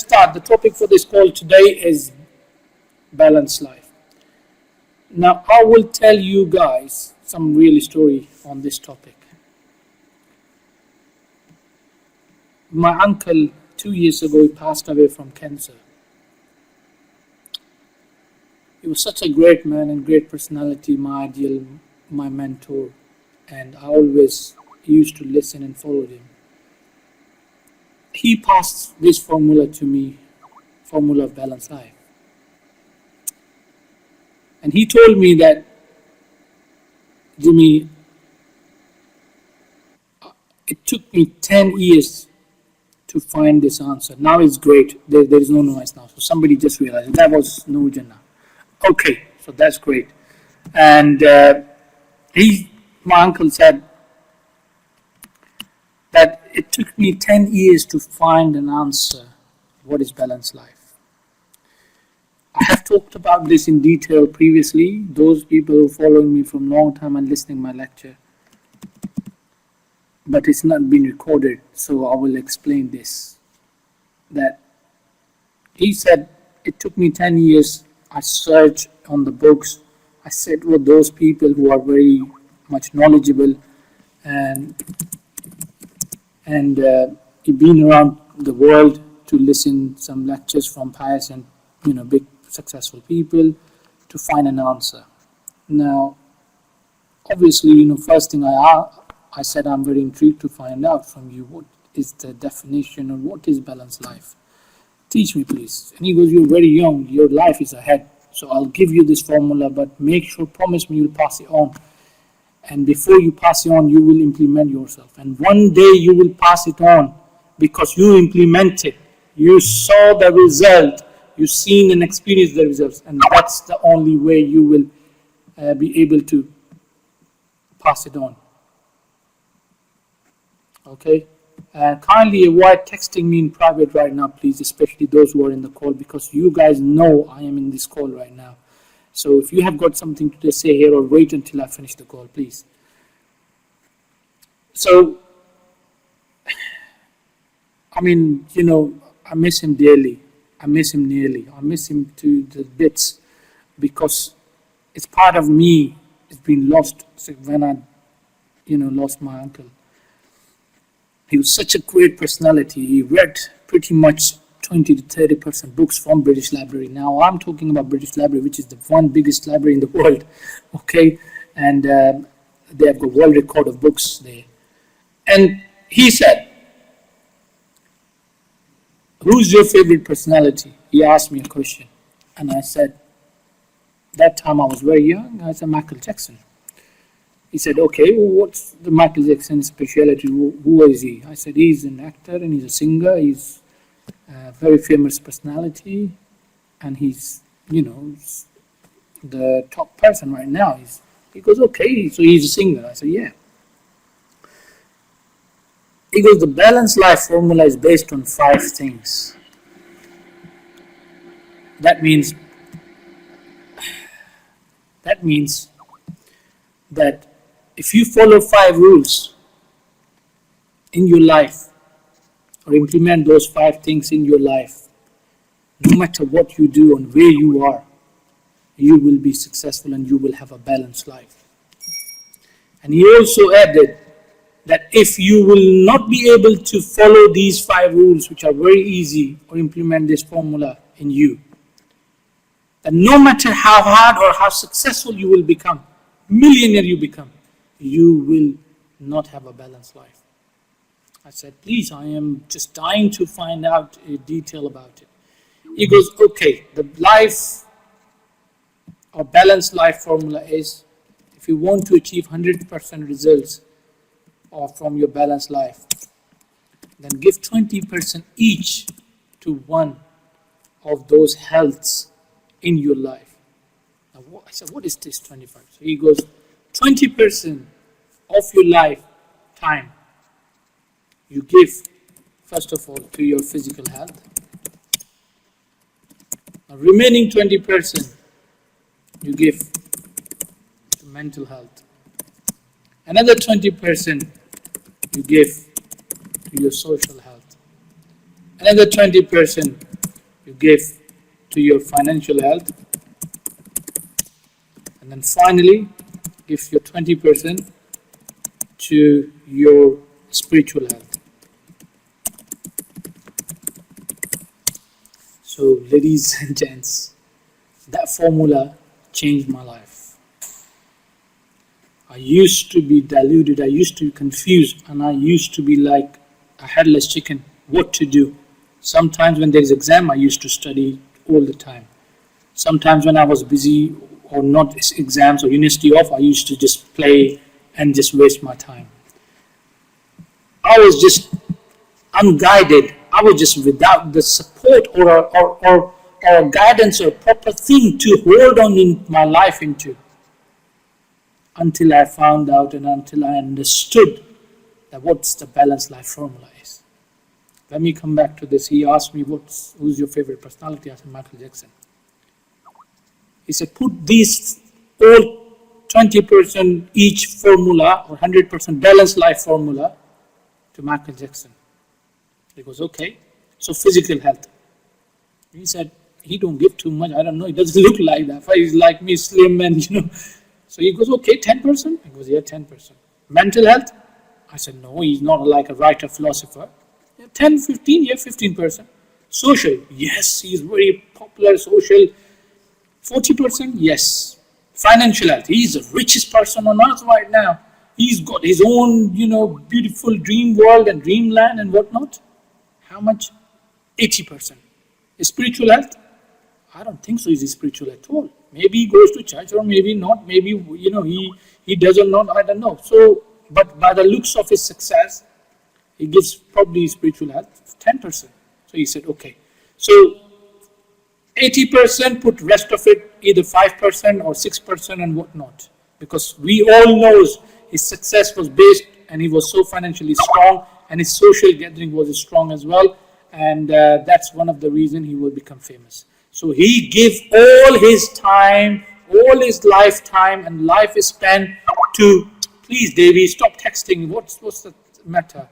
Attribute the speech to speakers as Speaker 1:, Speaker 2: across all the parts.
Speaker 1: start. The topic for this call today is balanced life. Now, I will tell you guys some real story on this topic. My uncle, 2 years ago, he passed away from cancer. He was such a great man and great personality, my ideal, my mentor, and I always used to listen and follow him. He passed this formula to me, formula of balanced life. And he told me that, Jimmy, it took me 10 years to find this answer. Now it's great. There is no noise now. So somebody just realized that was Noor Jannah. Okay, so that's great. And my uncle said that it took me 10 years to find an answer. What is balanced life? I have talked about this in detail previously. Those people who are following me from a long time and listening to my lecture. But it's not been recorded, so I will explain this. That he said it took me 10 years. I searched on the books. I sat with those people who are very much knowledgeable and been around the world to listen some lectures from pious and big successful people to find an answer. Now, obviously, first thing I said, I'm very intrigued to find out from you what is the definition or what is balanced life. Teach me, please. And he goes, you're very young, your life is ahead, so I'll give you this formula, but make sure, promise me you'll pass it on. And before you pass it on, you will implement yourself. And one day you will pass it on because you implemented. You saw the result. You've seen and experienced the results. And that's the only way you will be able to pass it on. Okay? Kindly avoid texting me in private right now, please, especially those who are in the call, because you guys know I am in this call right now. So if you have got something to say here, or wait until I finish the call, please. So, I miss him dearly. I miss him nearly. I miss him to the bits because it's part of me. It's been lost when I, lost my uncle. He was such a great personality. He read pretty much 20 to 30% books from British Library. Now I'm talking about British Library, which is the one biggest library in the world, okay? And they have got world record of books there. And he said, who's your favorite personality? He asked me a question. And I said, that time I was very young, I said Michael Jackson. He said, okay, well, what's the Michael Jackson speciality? Who is he? I said, he's an actor and he's a singer. He's a very famous personality, and he's, the top person right now. He goes, okay, so he's a singer. I said, yeah. He goes, the balanced life formula is based on 5 things. That means that if you follow 5 rules in your life, or implement those 5 things in your life, no matter what you do and where you are, you will be successful and you will have a balanced life. And he also added that if you will not be able to follow these 5 rules, which are very easy, or implement this formula in you, that no matter how hard or how successful you will become, millionaire you become, you will not have a balanced life. I said, please, I am just dying to find out a detail about it. He goes, okay, the life or balanced life formula is, if you want to achieve 100% results from your balanced life, then give 20% each to one of those healths in your life. Now, I said, what is this 25? So he goes, 20% of your life time you give, first of all, to your physical health. The remaining 20% you give to mental health. Another 20% you give to your social health. Another 20% you give to your financial health, and then finally give your 20% to your spiritual health. So ladies and gents, that formula changed my life. I used to be deluded, I used to be confused, and I used to be like a headless chicken, what to do. Sometimes when there's exam, I used to study all the time. Sometimes when I was busy or not exams or university off, I used to just play and just waste my time. I was just unguided. I was just without the support or guidance or proper thing to hold on in my life into, until I found out and until I understood that what's the balanced life formula is. Let me come back to this. He asked me, who's your favorite personality? I said, Michael Jackson. He said, put these all 20% each formula or 100% balanced life formula to Michael Jackson. He goes, okay. So physical health. He said, he don't give too much. I don't know. He doesn't look like that. He's like me, slim and, So he goes, okay, 10%? He goes, yeah, 10%. Mental health? I said, no, he's not like a writer, philosopher. Yeah, 10, 15, yeah, 15%. Social? Yes, he's very popular, social. 40%? Yes. Financial health? He's the richest person on earth right now. He's got his own, beautiful dream world and dreamland and whatnot. How much? 80%. Spiritual health? I don't think so he's spiritual at all. Maybe he goes to church or maybe not. Maybe, he does or not. I don't know. So, but by the looks of his success, he gives probably spiritual health 10%. So he said, okay. So 80% put rest of it either 5% or 6% and whatnot. Because we all knows his success was based and he was so financially strong and his social gathering was strong as well. And that's one of the reasons he will become famous. So he gave all his time, all his lifetime and life is spent to, please Davey, stop texting. What's the matter?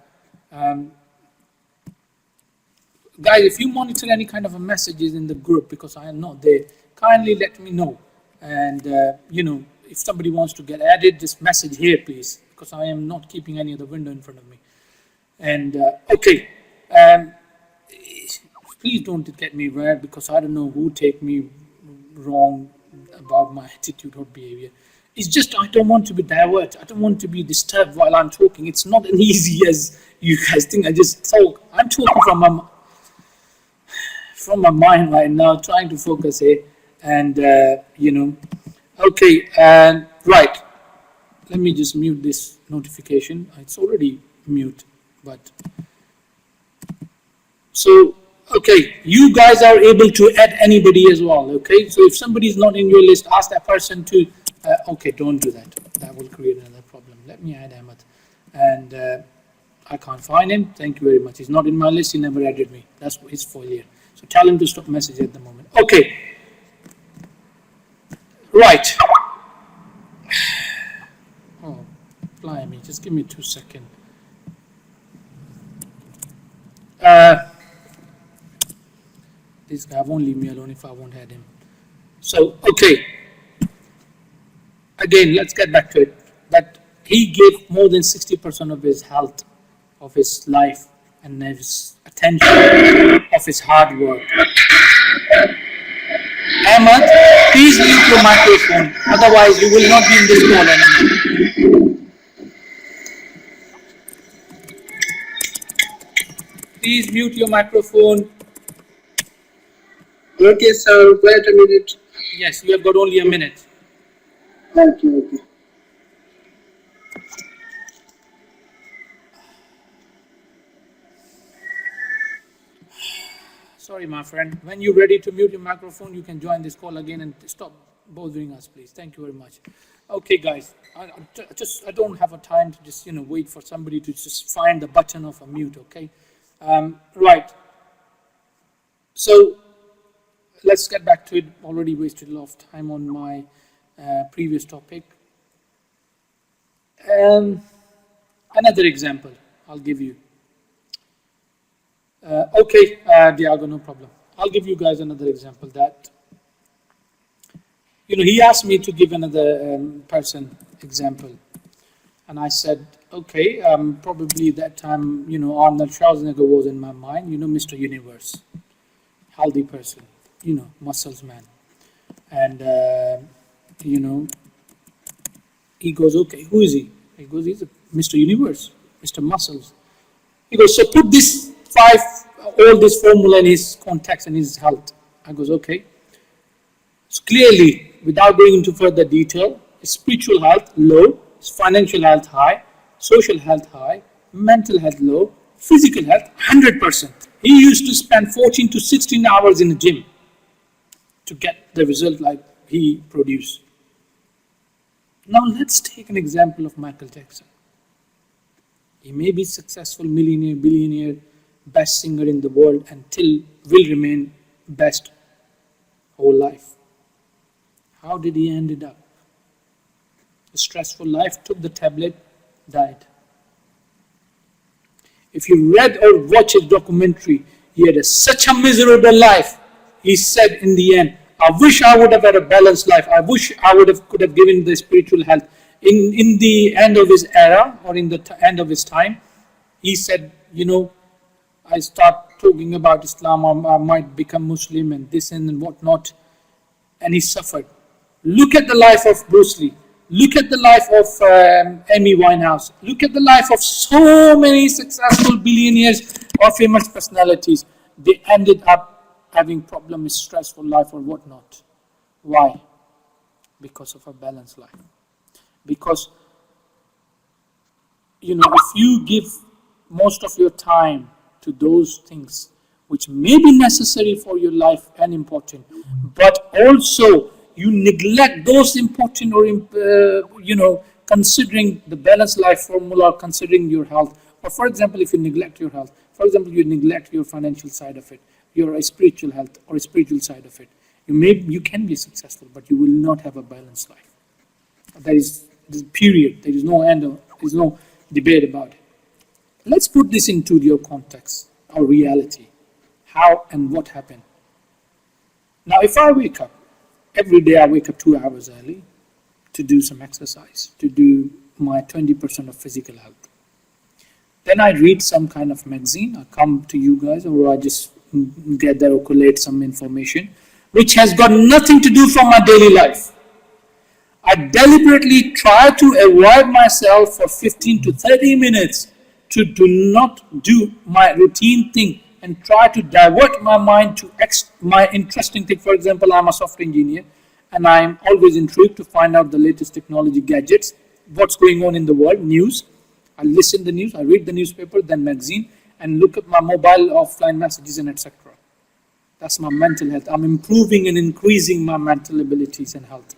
Speaker 1: Guys, if you monitor any kind of a messages in the group, because I am not there, kindly let me know. And, if somebody wants to get added, just message here, please, because I am not keeping any other window in front of me. And, okay. Please don't get me wrong, because I don't know who take me wrong about my attitude or behavior. It's just I don't want to be diverted. I don't want to be disturbed while I'm talking. It's not as easy as you guys think. I just talk. I'm talking from my mind right now, trying to focus here. And, okay, and right. Let me just mute this notification. It's already mute, but so. Okay, you guys are able to add anybody as well, okay? So if somebody is not in your list, ask that person to, okay, don't do that. That will create another problem. Let me add Ahmed. And I can't find him. Thank you very much. He's not in my list. He never added me. That's his failure. So tell him to stop messaging at the moment. Okay. Right. Oh, blimey. Just give me 2 seconds. This guy won't leave me alone if I won't add him. So, okay. Again, let's get back to it. But he gave more than 60% of his health, of his life, and his attention, of his hard work. Ahmed, please mute your microphone. Otherwise, you will not be in this call anymore. Please mute your microphone.
Speaker 2: Okay, sir. Wait a minute.
Speaker 1: Yes, you have got only a minute.
Speaker 2: Thank you. Okay.
Speaker 1: Sorry, my friend. When you're ready to mute your microphone, you can join this call again and stop bothering us, please. Thank you very much. Okay, guys. I don't have a time to just wait for somebody to just find the button of a mute. Okay. Right. So. Let's get back to it. Already wasted a lot of time on my previous topic. Another example I'll give you. Okay, Diago, no problem. I'll give you guys another example that, he asked me to give another person example. And I said, okay, probably that time, Arnold Schwarzenegger was in my mind, Mr. Universe, healthy person, muscles man. And, he goes, okay, who is he? He goes, he's Mr. Universe, Mr. Muscles. He goes, so put all this formula in his context and his health. I goes, okay. So clearly, without going into further detail, his spiritual health low, his financial health high, social health high, mental health low, physical health 100%. He used to spend 14 to 16 hours in the gym to get the result like he produced. Now let's take an example of Michael Jackson. He may be successful millionaire, billionaire, best singer in the world, and will remain best whole life. How did he end it up? A stressful life, took the tablet, died. If you read or watch his documentary, he had such a miserable life. He said in the end, I wish I would have had a balanced life. I wish I could have given the spiritual health. In the end of his era, or in the end of his time, he said, I start talking about Islam, I might become Muslim and this and whatnot. And he suffered. Look at the life of Bruce Lee. Look at the life of Amy Winehouse. Look at the life of so many successful billionaires or famous personalities. They ended up having problems, stressful life or whatnot. Why? Because of a balanced life. Because, if you give most of your time to those things which may be necessary for your life and important, but also you neglect those important or, considering the balanced life formula, considering your health, or for example, if you neglect your health, for example, you neglect your financial side of it, your spiritual health or spiritual side of it, you can be successful, but you will not have a balanced life. There is period. There is no end. There is no debate about it. Let's put this into your context or reality. How and what happened. Now, if I wake up, every day I wake up 2 hours early to do some exercise, to do my 20% of physical health. Then I read some kind of magazine. I come to you guys, or I just gather or collate some information, which has got nothing to do from my daily life. I deliberately try to avoid myself for 15 to 30 minutes to do not do my routine thing and try to divert my mind to my interesting thing. For example, I'm a software engineer and I'm always intrigued to find out the latest technology gadgets, what's going on in the world, news. I listen to the news, I read the newspaper, then magazine, and look at my mobile offline messages and etc. That's my mental health. I'm improving and increasing my mental abilities and health.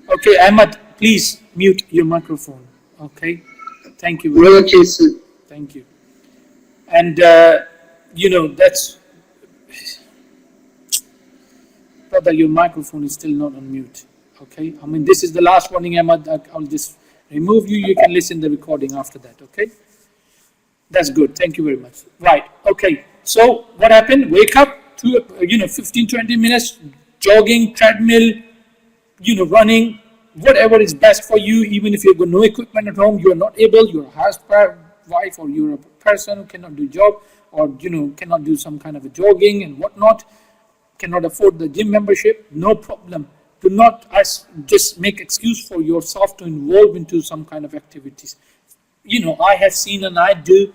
Speaker 1: Okay, Ahmad, please mute your microphone. Okay, thank you.
Speaker 2: Okay, sir.
Speaker 1: Thank you. And that's, brother, your microphone is still not on mute. Okay, I mean, this is the last warning, Ahmad. I'll just remove you. You can listen to the recording after that. Okay, that's good. Thank you very much. Right. Okay. So what happened? Wake up to 15-20 minutes jogging, treadmill, running, whatever is best for you. Even if you've got no equipment at home, you're not able, you're a housewife or you're a person who cannot do job or cannot do some kind of a jogging and whatnot, cannot afford the gym membership, no problem. Do not just make excuse for yourself to involve into some kind of activities. I have seen and I do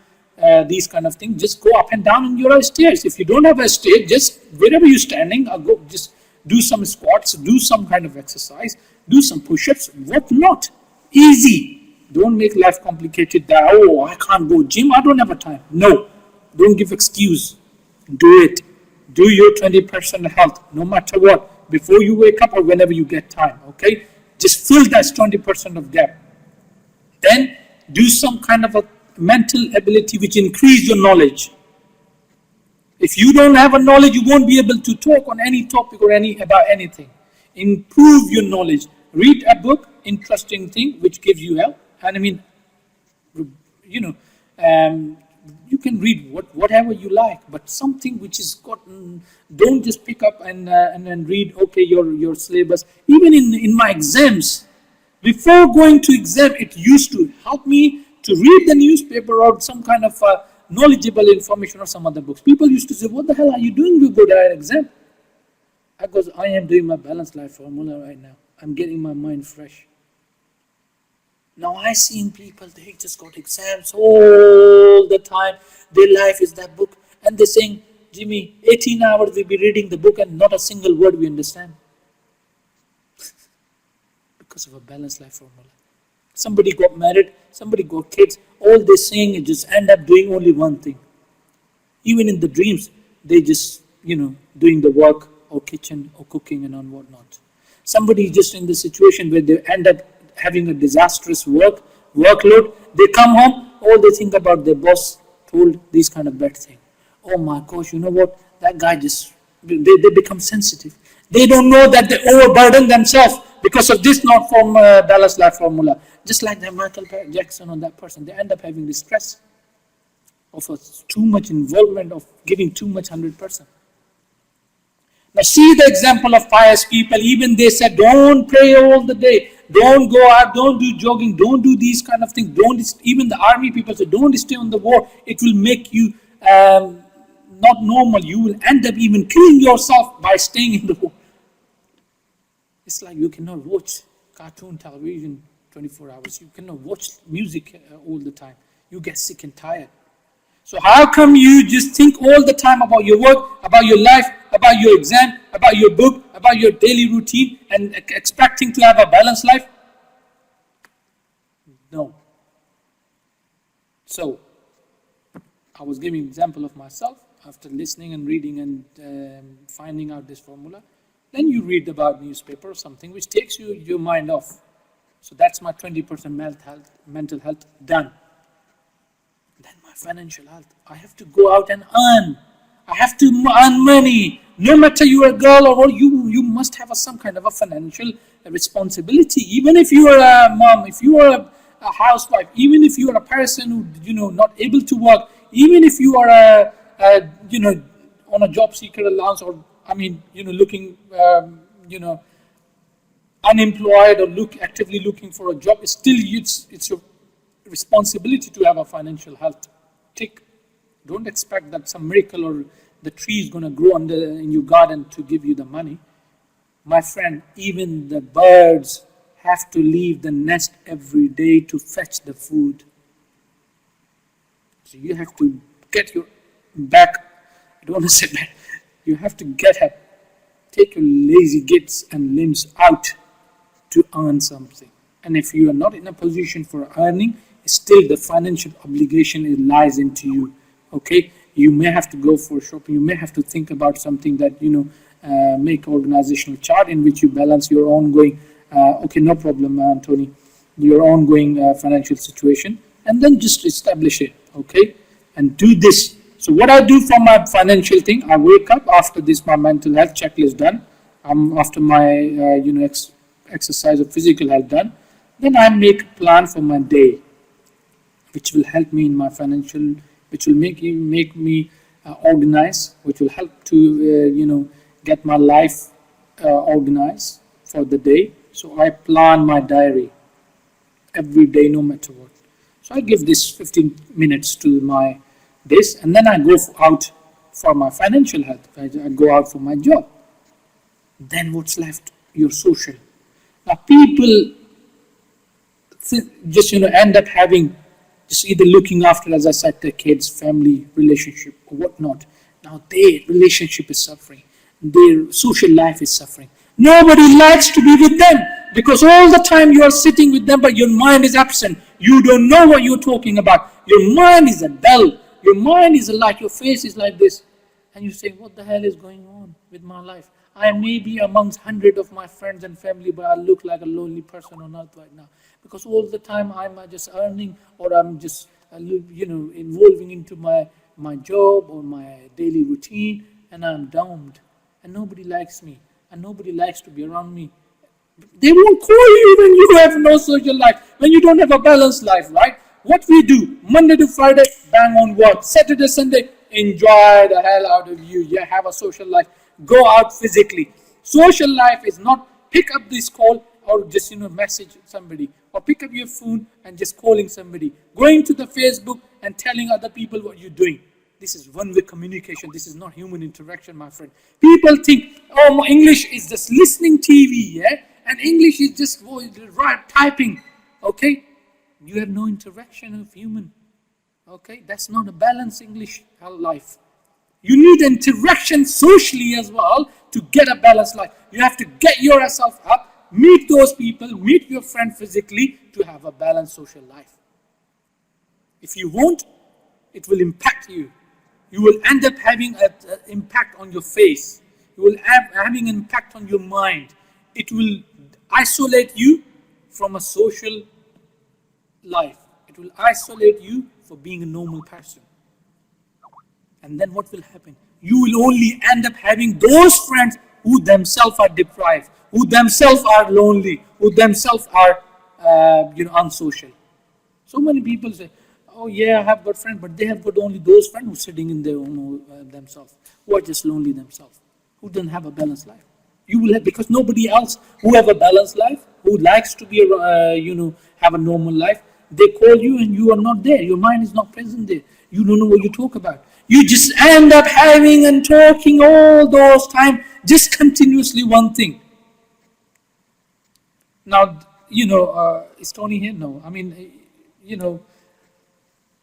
Speaker 1: these kind of things. Just go up and down in your stairs. If you don't have a stair, just wherever you're standing, go just do some squats, do some kind of exercise, do some push-ups, what not. Easy. Don't make life complicated that, I can't go gym, I don't have a time. No, don't give excuse. Do it. Do your 20% health, no matter what, before you wake up or whenever you get time, okay? Just fill that 20% of gap. Then do some kind of a mental ability which increase your knowledge. If you don't have a knowledge, you won't be able to talk on any topic or about anything. Improve your knowledge. Read a book, interesting thing, which gives you help. And I mean, you can read whatever you like, but something which is gotten. Don't just pick up and then read. Okay, your syllabus. Even in my exams, before going to exam, it used to help me to read the newspaper or some kind of knowledgeable information or some other books. People used to say, "What the hell are you doing before the exam?" Because I am doing my balanced life formula right now. I'm getting my mind fresh. Now I seen people, they just got exams all the time. Their life is that book. And they're saying, Jimmy, 18 hours we'll be reading the book and not a single word we understand. Because of a balanced life formula. Somebody got married, somebody got kids, all they're saying is just end up doing only one thing. Even in the dreams, they just, doing the work or kitchen or cooking and on whatnot. Somebody just in the situation where they end up having a disastrous workload, they come home, all they think about their boss told these kind of bad things. Oh my gosh, you know what? That guy they become sensitive. They don't know that they overburden themselves because of this not from Dallas Life Formula. Just like the Michael Jackson or that person, they end up having this stress of too much involvement, of giving too much 100%. Now see the example of pious people, even they said, don't pray all the day, don't go out, don't do jogging, don't do these kind of things, even the army people said, don't stay on the war, it will make you not normal, you will end up even killing yourself by staying in the war. It's like you cannot watch cartoon television 24 hours, you cannot watch music all the time, you get sick and tired. So how come you just think all the time about your work, about your life, about your exam, about your book, about your daily routine and expecting to have a balanced life? No. So, I was giving an example of myself after listening and reading and finding out this formula. Then you read about newspaper or something which takes your mind off. So that's my 20% mental health done. Then my financial health. I have to go out and earn. I have to earn money. No matter you are a girl or you must have some kind of a financial responsibility. Even if you are a mom, if you are a housewife, even if you are a person who not able to work, even if you are on a job seeker allowance or looking unemployed or actively looking for a job, still it's your responsibility to have a financial health. Don't expect that some miracle or the tree is going to grow in your garden to give you the money. My friend, even the birds have to leave the nest every day to fetch the food. So you have to get your back, I don't want to say back, you have to get up, take your lazy gits and limbs out to earn something. And if you are not in a position for earning, still the financial obligation lies into you. Okay, you may have to go for shopping, you may have to think about something that make organizational chart in which you balance your ongoing okay, no problem, Tony, your ongoing financial situation, and then just establish it. Okay, and do this. So what I do for my financial thing, I wake up after this, my mental health checklist done, after my exercise of physical health done, then I make a plan for my day, which will help me in my financial, which will make me organized, which will help to get my life organized for the day. So I plan my diary every day, no matter what. So I give this 15 minutes to this, and then I go out for my financial health. I go out for my job. Then what's left? Your social. Now people just end up having just either looking after, as I said, their kids, family, relationship, or whatnot. Now their relationship is suffering. Their social life is suffering. Nobody likes to be with them because all the time you are sitting with them, but your mind is absent. You don't know what you're talking about. Your mind is a dull. Your mind is like your face is like this. And you say, what the hell is going on with my life? I may be amongst 100 of my friends and family, but I look like a lonely person on earth right now. Because all the time I'm just earning, or I'm just involving into my job or my daily routine, and I'm doomed. And nobody likes me, and nobody likes to be around me. They won't call you when you have no social life, when you don't have a balanced life, right? What we do, Monday to Friday, bang on work. Saturday, Sunday, enjoy the hell out of you. Yeah, have a social life. Go out physically. Social life is not pick up this call or just message somebody, or pick up your phone and just calling somebody, going to the Facebook and telling other people what you're doing. This is one-way communication. This is not human interaction, my friend. People think, oh, English is just listening TV, yeah, and English is just right typing. Okay, you have no interaction of human. Okay, that's not a balanced English life. You need interaction socially as well to get a balanced life. You have to get yourself up, meet those people, meet your friend physically to have a balanced social life. If you won't, it will impact you. You will end up having an impact on your face. You will have having an impact on your mind. It will isolate you from a social life. It will isolate you for being a normal person. And then what will happen? You will only end up having those friends who themselves are deprived, who themselves are lonely, who themselves are unsocial. So many people say, oh yeah, I have got friends, but they have got only those friends who are sitting in their own themselves, who are just lonely themselves, who don't have a balanced life. You will have, because nobody else who have a balanced life, who likes to be have a normal life, they call you and you are not there. Your mind is not present there. You don't know what you talk about. You just end up having and talking all those time, just continuously one thing. Now, is Tony here? No. I mean,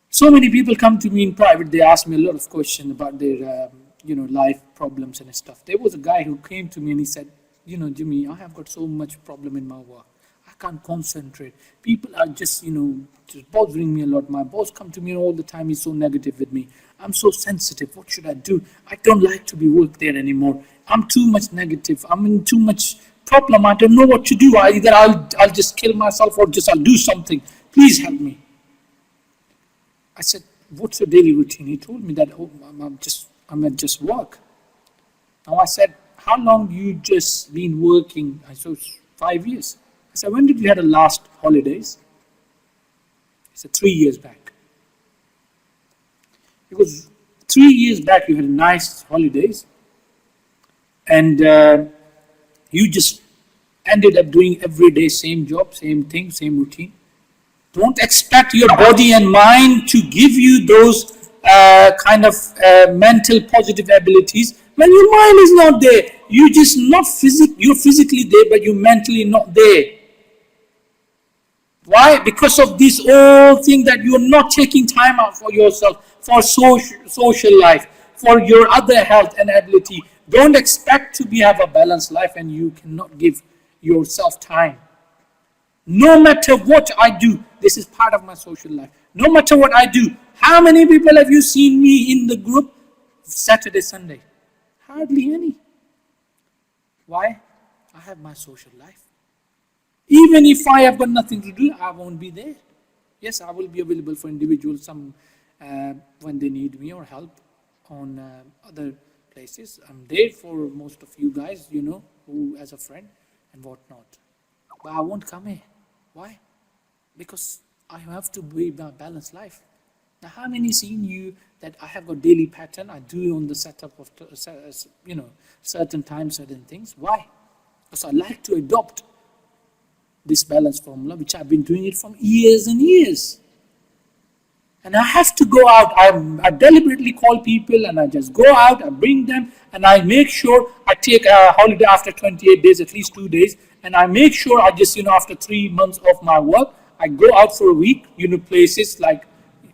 Speaker 1: so many people come to me in private. They ask me a lot of questions about their, life problems and stuff. There was a guy who came to me and he said, Jimmy, I have got so much problem in my work. I can't concentrate. People are just bothering me a lot. My boss come to me all the time. He's so negative with me. I'm so sensitive. What should I do? I don't like to be work there anymore. I'm too much negative. I'm in too much problem. I don't know what to do. Either I'll just kill myself or just I'll do something. Please help me. I said, what's your daily routine? He told me that, I'm at just work. Now I said, how long you just been working? I said, 5 years. I said, when did you have the last holidays? He said, 3 years back. Because 3 years back you had nice holidays and you just ended up doing every day same job, same thing, same routine. Don't expect your body and mind to give you those mental positive abilities when your mind is not there. You're physically there, but you're mentally not there. Why? Because of this whole thing that you're not taking time out for yourself, for social life, for your other health and ability. Don't expect to have a balanced life and you cannot give yourself time. No matter what I do, this is part of my social life. No matter what I do, how many people have you seen me in the group Saturday, Sunday? Hardly any. Why? I have my social life. Even if I have got nothing to do, I won't be there. Yes, I will be available for individuals when they need me or help on other places. I'm there for most of you guys, who as a friend and whatnot. But I won't come here. Why? Because I have to be my balanced life. Now, how many seen you that I have got daily pattern? I do on the setup of certain times, certain things. Why? Because I like to adopt this balance formula, which I've been doing it from years and years. And I have to go out. I deliberately call people and I just go out, I bring them, and I make sure I take a holiday after 28 days, at least 2 days, and I make sure I just, after 3 months of my work, I go out for a week, places like,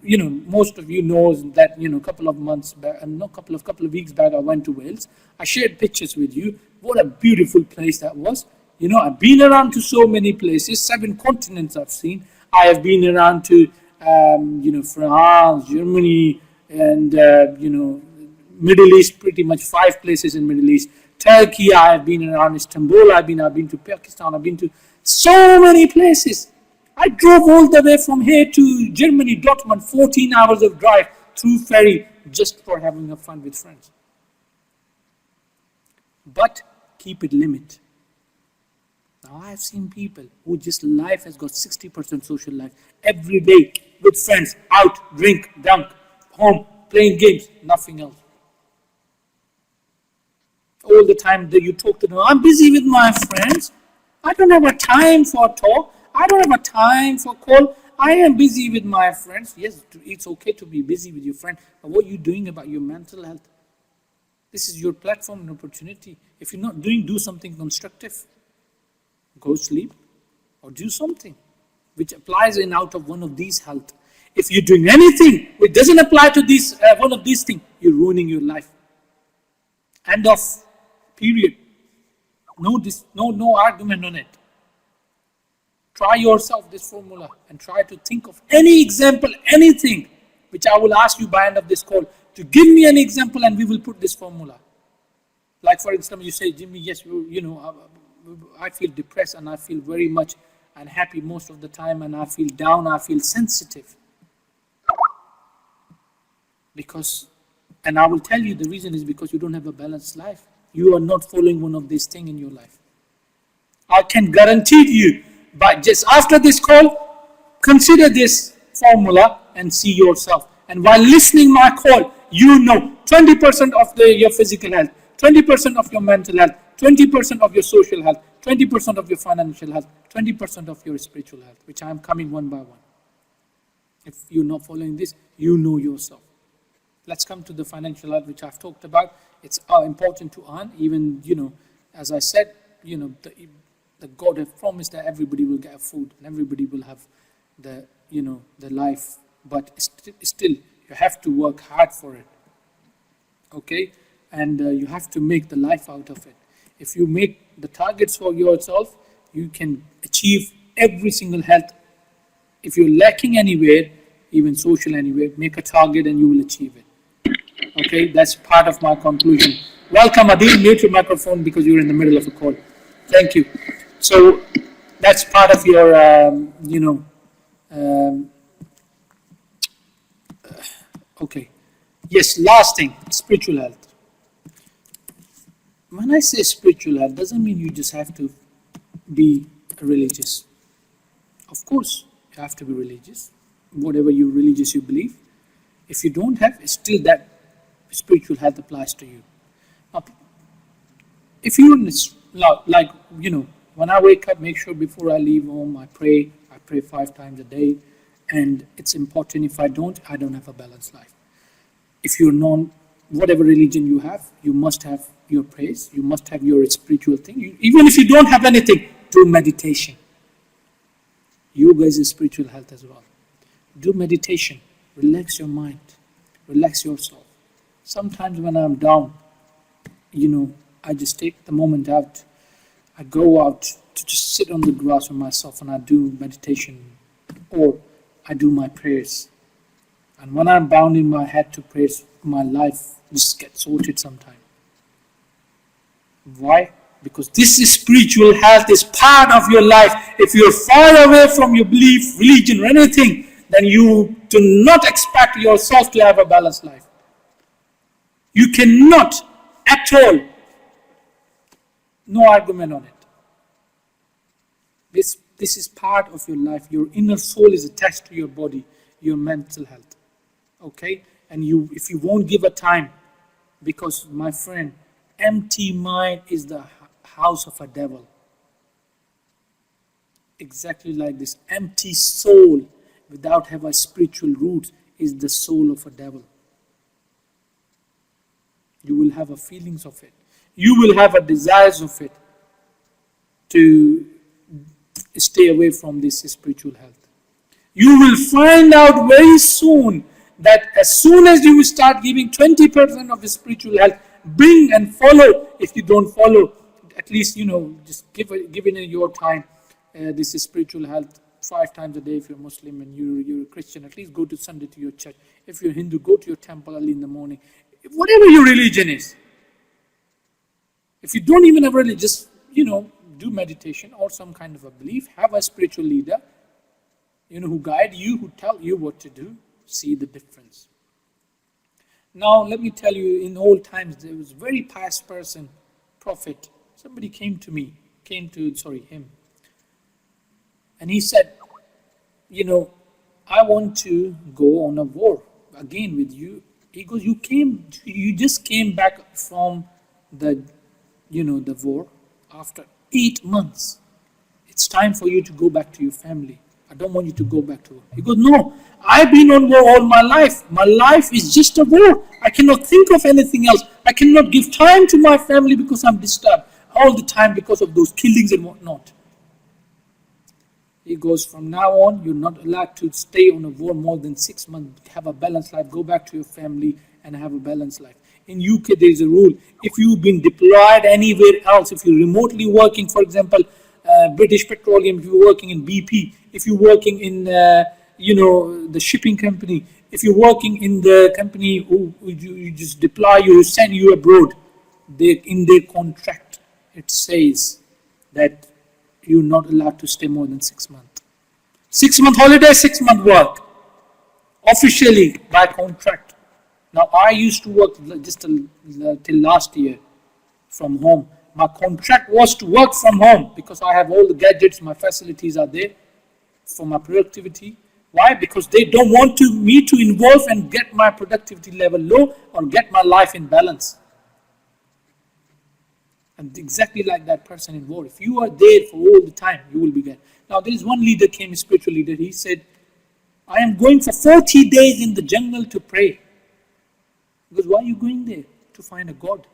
Speaker 1: most of you knows that, couple of months back, and couple of weeks back, I went to Wales. I shared pictures with you. What a beautiful place that was. I've been around to so many places, 7 continents I've seen. I have been around to, France, Germany, and, Middle East, pretty much 5 places in Middle East. Turkey, I have been around Istanbul, I've been to Pakistan, I've been to so many places. I drove all the way from here to Germany, Dortmund, 14 hours of drive through ferry just for having a fun with friends. But keep it limit. Now I have seen people who just life has got 60% social life. Every day with friends, out, drink, dunk, home, playing games, nothing else. All the time that you talk to them, I'm busy with my friends. I don't have a time for talk. I don't have a time for call. I am busy with my friends. Yes, it's okay to be busy with your friend, but what are you doing about your mental health? This is your platform and opportunity. If you're not doing, do something constructive. Go sleep or do something which applies in out of one of these health. If you're doing anything which doesn't apply to these one of these things, you're ruining your life. End of. Period. No argument on it. Try yourself this formula and try to think of any example, anything, which I will ask you by end of this call to give me an example, and we will put this formula. Like for example, you say, Jimmy, yes, I feel depressed and I feel very much unhappy most of the time, and I feel down, I feel sensitive. And I will tell you the reason is because you don't have a balanced life. You are not following one of these things in your life. I can guarantee you, but just after this call, consider this formula and see yourself. And while listening my call, 20% of your physical health, 20% of your mental health, 20% of your social health, 20% of your financial health, 20% of your spiritual health, which I am coming one by one. If you're not following this, you know yourself. Let's come to the financial health, which I've talked about. It's important to earn, even, as I said, the God has promised that everybody will get food and everybody will have the life, but still you have to work hard for it, okay? And you have to make the life out of it. If you make the targets for yourself, you can achieve every single health. If you're lacking anywhere, even social anywhere, make a target and you will achieve it. Okay, that's part of my conclusion. Welcome, Adil. Mute your microphone because you're in the middle of a call. Thank you. So that's part of your, okay. Yes, last thing, spiritual health. When I say spiritual health, doesn't mean you just have to be religious. Of course, you have to be religious. Whatever you religious you believe. If you don't have, still that spiritual health applies to you. Now, if you're in this, when I wake up, make sure before I leave home, I pray 5 times a day, and it's important. If I don't have a balanced life. If you're whatever religion you have, you must have your praise, you must have your spiritual thing. Even if you don't have anything, do meditation. Yoga is a spiritual health as well. Do meditation, relax your mind, relax yourself. Sometimes when I'm down, I just take the moment out. I go out to just sit on the grass with myself and I do meditation, or I do my prayers. And when I'm bound in my head to prayers, my life just gets sorted sometime. Why? Because this is spiritual health, is part of your life. If you're far away from your belief, religion, or anything, then you do not expect yourself to have a balanced life. You cannot at all. No argument on it. This is part of your life. Your inner soul is attached to your body, your mental health. Okay? And if you won't give a time, because my friend, empty mind is the house of a devil. Exactly like this. Empty soul without having spiritual roots is the soul of a devil. You will have a feelings of it. You will have a desires of it to stay away from this spiritual health. You will find out very soon that as soon as you start giving 20% of the spiritual health, bring and follow. If you don't follow, at least, just give in your time this is spiritual health 5 times a day. If you're Muslim and you're a Christian, at least go to Sunday to your church. If you're Hindu, go to your temple early in the morning. Whatever your religion is. If you don't even have religion, just, do meditation or some kind of a belief. Have a spiritual leader, who guide you, who tell you what to do. See the difference. Now, let me tell you, in old times, there was a very pious person, prophet. Somebody came to him. And he said, I want to go on a war again with you. He goes, you just came back from the, the war after 8 months. It's time for you to go back to your family. I don't want you to go back to war. He goes, no, I've been on war all my life. My life is just a war. I cannot think of anything else. I cannot give time to my family because I'm disturbed all the time because of those killings and whatnot. He goes, from now on, you're not allowed to stay on a war more than 6 months. Have a balanced life. Go back to your family and have a balanced life. In UK, there is a rule. If you've been deployed anywhere else, if you're remotely working, for example, British Petroleum, if you're working in BP, if you're working in, the shipping company, if you're working in the company who you just deploy you, send you abroad, in their contract, it says that you're not allowed to stay more than 6 months. 6 month holiday, 6 month work. Officially, by contract. Now, I used to work just till last year from home. My contract was to work from home because I have all the gadgets, my facilities are there for my productivity. Why? Because they don't want me to involve and get my productivity level low or get my life in balance. And exactly like that person in war, if you are there for all the time, you will be there. Now, there is one leader came, a spiritual leader, he said, I am going for 40 days in the jungle to pray. Because why are you going there? To find a God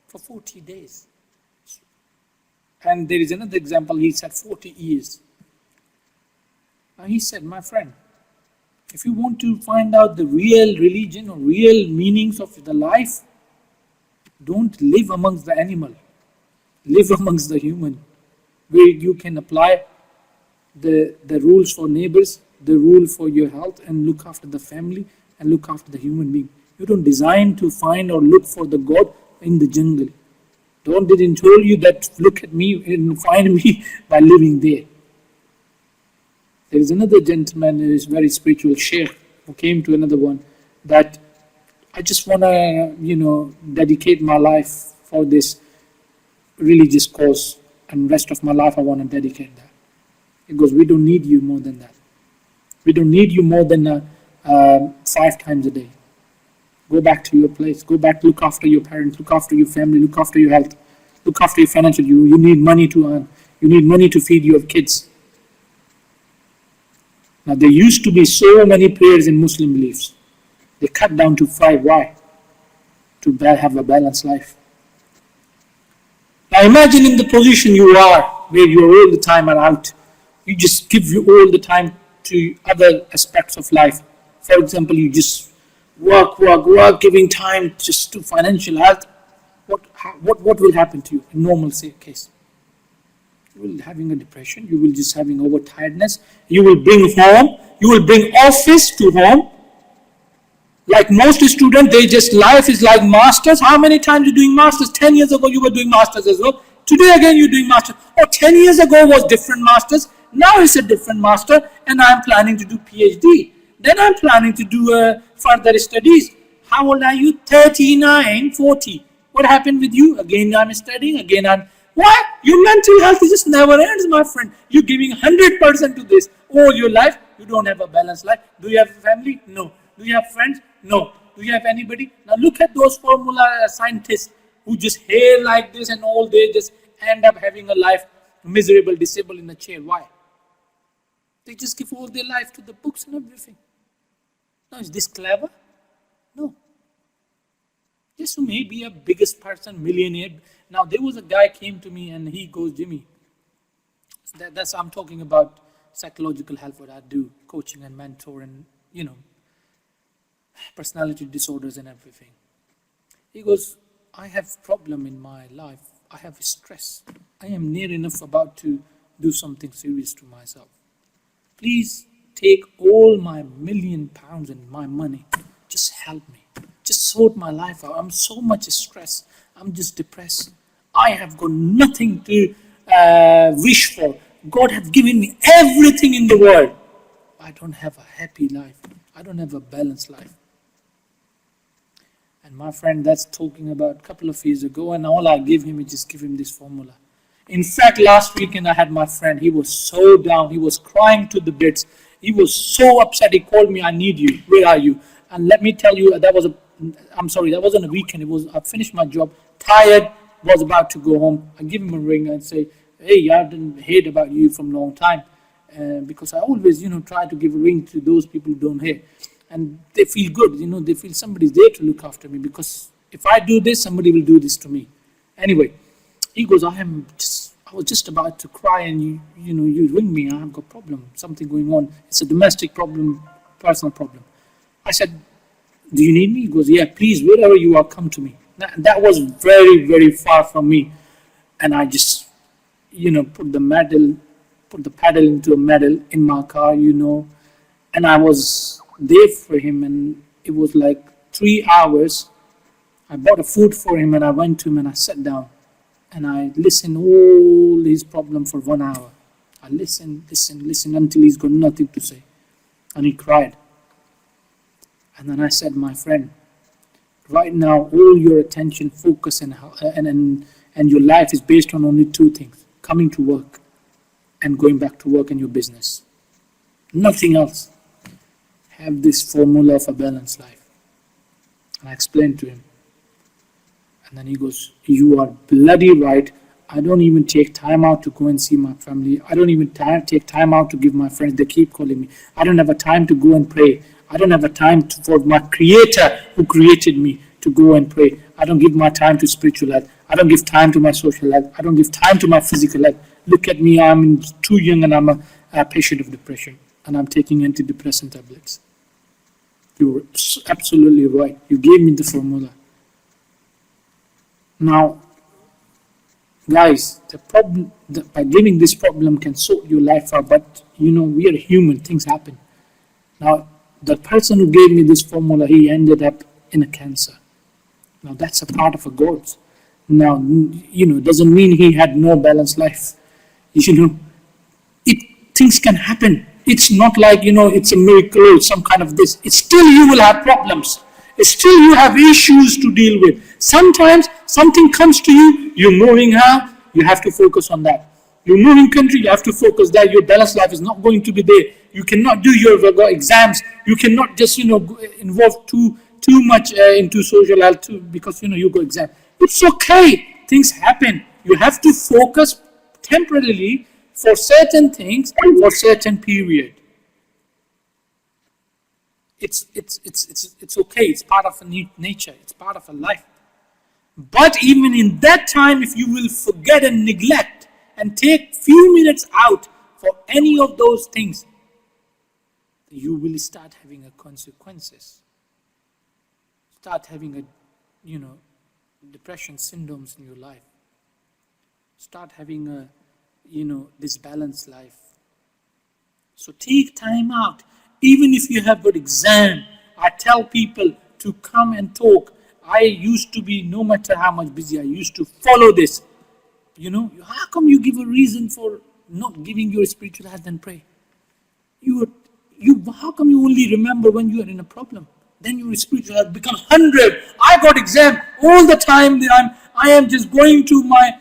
Speaker 1: for 40 days. And there is another example, he said 40 years. Now he said, my friend, if you want to find out the real religion or real meanings of the life, don't live amongst the animal. Live amongst the human, where you can apply the rules for neighbors, the rule for your health, and look after the family and look after the human being. You don't design to find or look for the God in the jungle. God didn't tell you that look at me and find me by living there. There is another gentleman who is very spiritual, Sheikh, who came to another one that I just want to, dedicate my life for this religious cause, and rest of my life I want to dedicate that. Because we don't need you more than that. We don't need you more than 5 times a day. Go back to your place. Go back, look after your parents, look after your family, look after your health, look after your financial. You need money to earn. You need money to feed your kids. Now, there used to be so many prayers in Muslim beliefs. They cut down to 5. Why? To have a balanced life. Now imagine in the position you are, where you all the time are out. You just give you all the time to other aspects of life. For example, you just work, giving time just to financial health. What will happen to you in normal case? You will having a depression. You will just having overtiredness. You will bring home. You will bring office to home. Like most students, life is like masters. How many times you doing masters? 10 years ago you were doing masters as well. Today again you're doing masters. Or 10 years ago was different masters. Now it's a different master, and I'm planning to do PhD. Then I'm planning to do further studies. How old are you? 39, 40. What happened with you? Again I'm studying. Again I'm... Why? Your mental health just never ends, my friend. You're giving 100% to this all your life. You don't have a balanced life. Do you have a family? No. Do you have friends? No. Do you have anybody? Now look at those formula scientists who just hair like this and all day just end up having a life miserable, disabled in a chair. Why? They just give all their life to the books and everything. Now is this clever? No. This may be a biggest person, millionaire. Now there was a guy came to me and he goes, Jimmy, that's I'm talking about psychological health, what I do, coaching and mentor and, personality disorders and everything. He goes, I have problem in my life. I have stress. I am near enough about to do something serious to myself. Please take all my £1,000,000 and my money. Just help me. Just sort my life out. I'm so much stressed. I'm just depressed. I have got nothing to wish for. God has given me everything in the world. I don't have a happy life. I don't have a balanced life. And my friend, that's talking about a couple of years ago, and all I give him is just give him this formula. In fact, last weekend I had my friend, he was so down, he was crying to the bits. He was so upset. He called me, I need you. Where are you? And let me tell you, I'm sorry, that wasn't a weekend. I finished my job, tired, was about to go home. I give him a ring and say, hey, I didn't heard about you from a long time. Because I always, try to give a ring to those people who don't hear. And they feel good, they feel somebody's there to look after me, because if I do this, somebody will do this to me. Anyway, he goes, I was just about to cry, and you ring me. I have got a problem, something going on. It's a domestic problem, personal problem. I said, do you need me? He goes, yeah, please, wherever you are, come to me. That was very, very far from me. And I just, put the pedal into a metal in my car, and I was there for him, and it was like 3 hours. I bought a food for him, and I went to him, and I sat down, and I listened all his problem for 1 hour. I listened until he's got nothing to say, and he cried. And then I said, my friend, right now all your attention, focus, and your life is based on only 2 things: coming to work and going back to work in your business. Nothing else. Have this formula of a balanced life. And I explained to him. And then he goes, you are bloody right. I don't even take time out to go and see my family. I don't even take time out to give my friends. They keep calling me. I don't have a time to go and pray. I don't have a time for my creator who created me to go and pray. I don't give my time to spiritual health. I don't give time to my social health. I don't give time to my physical health. Look at me, I'm too young, and I'm a patient of depression, and I'm taking antidepressant tablets. You were absolutely right. You gave me the formula. Now, guys, the problem by giving this problem can sort your life out, but we are human, things happen. Now, the person who gave me this formula, he ended up in a cancer. Now, that's a part of a God. Now, doesn't mean he had no balanced life. Things can happen. It's not like, it's a miracle or some kind of this. It's still you will have problems. It's still you have issues to deal with. Sometimes something comes to you, you're moving out, you have to focus on that. You're moving country, you have to focus that. Your balanced life is not going to be there. You cannot do your exams. You cannot just, involve too much into social health because, you go exam. It's okay. Things happen. You have to focus temporarily for certain things for certain period. It's okay. It's part of a nature. It's part of a life. But even in that time, if you will forget and neglect and take few minutes out for any of those things, you will start having consequences. Start having depression syndromes in your life. Start having a disbalanced life. So take time out. Even if you have got exam, I tell people to come and talk. I used to be, no matter how much busy, I used to follow this. How come you give a reason for not giving your spiritual health and pray? How come you only remember when you are in a problem? Then your spiritual health becomes 100. I got exam all the time. I am just going to my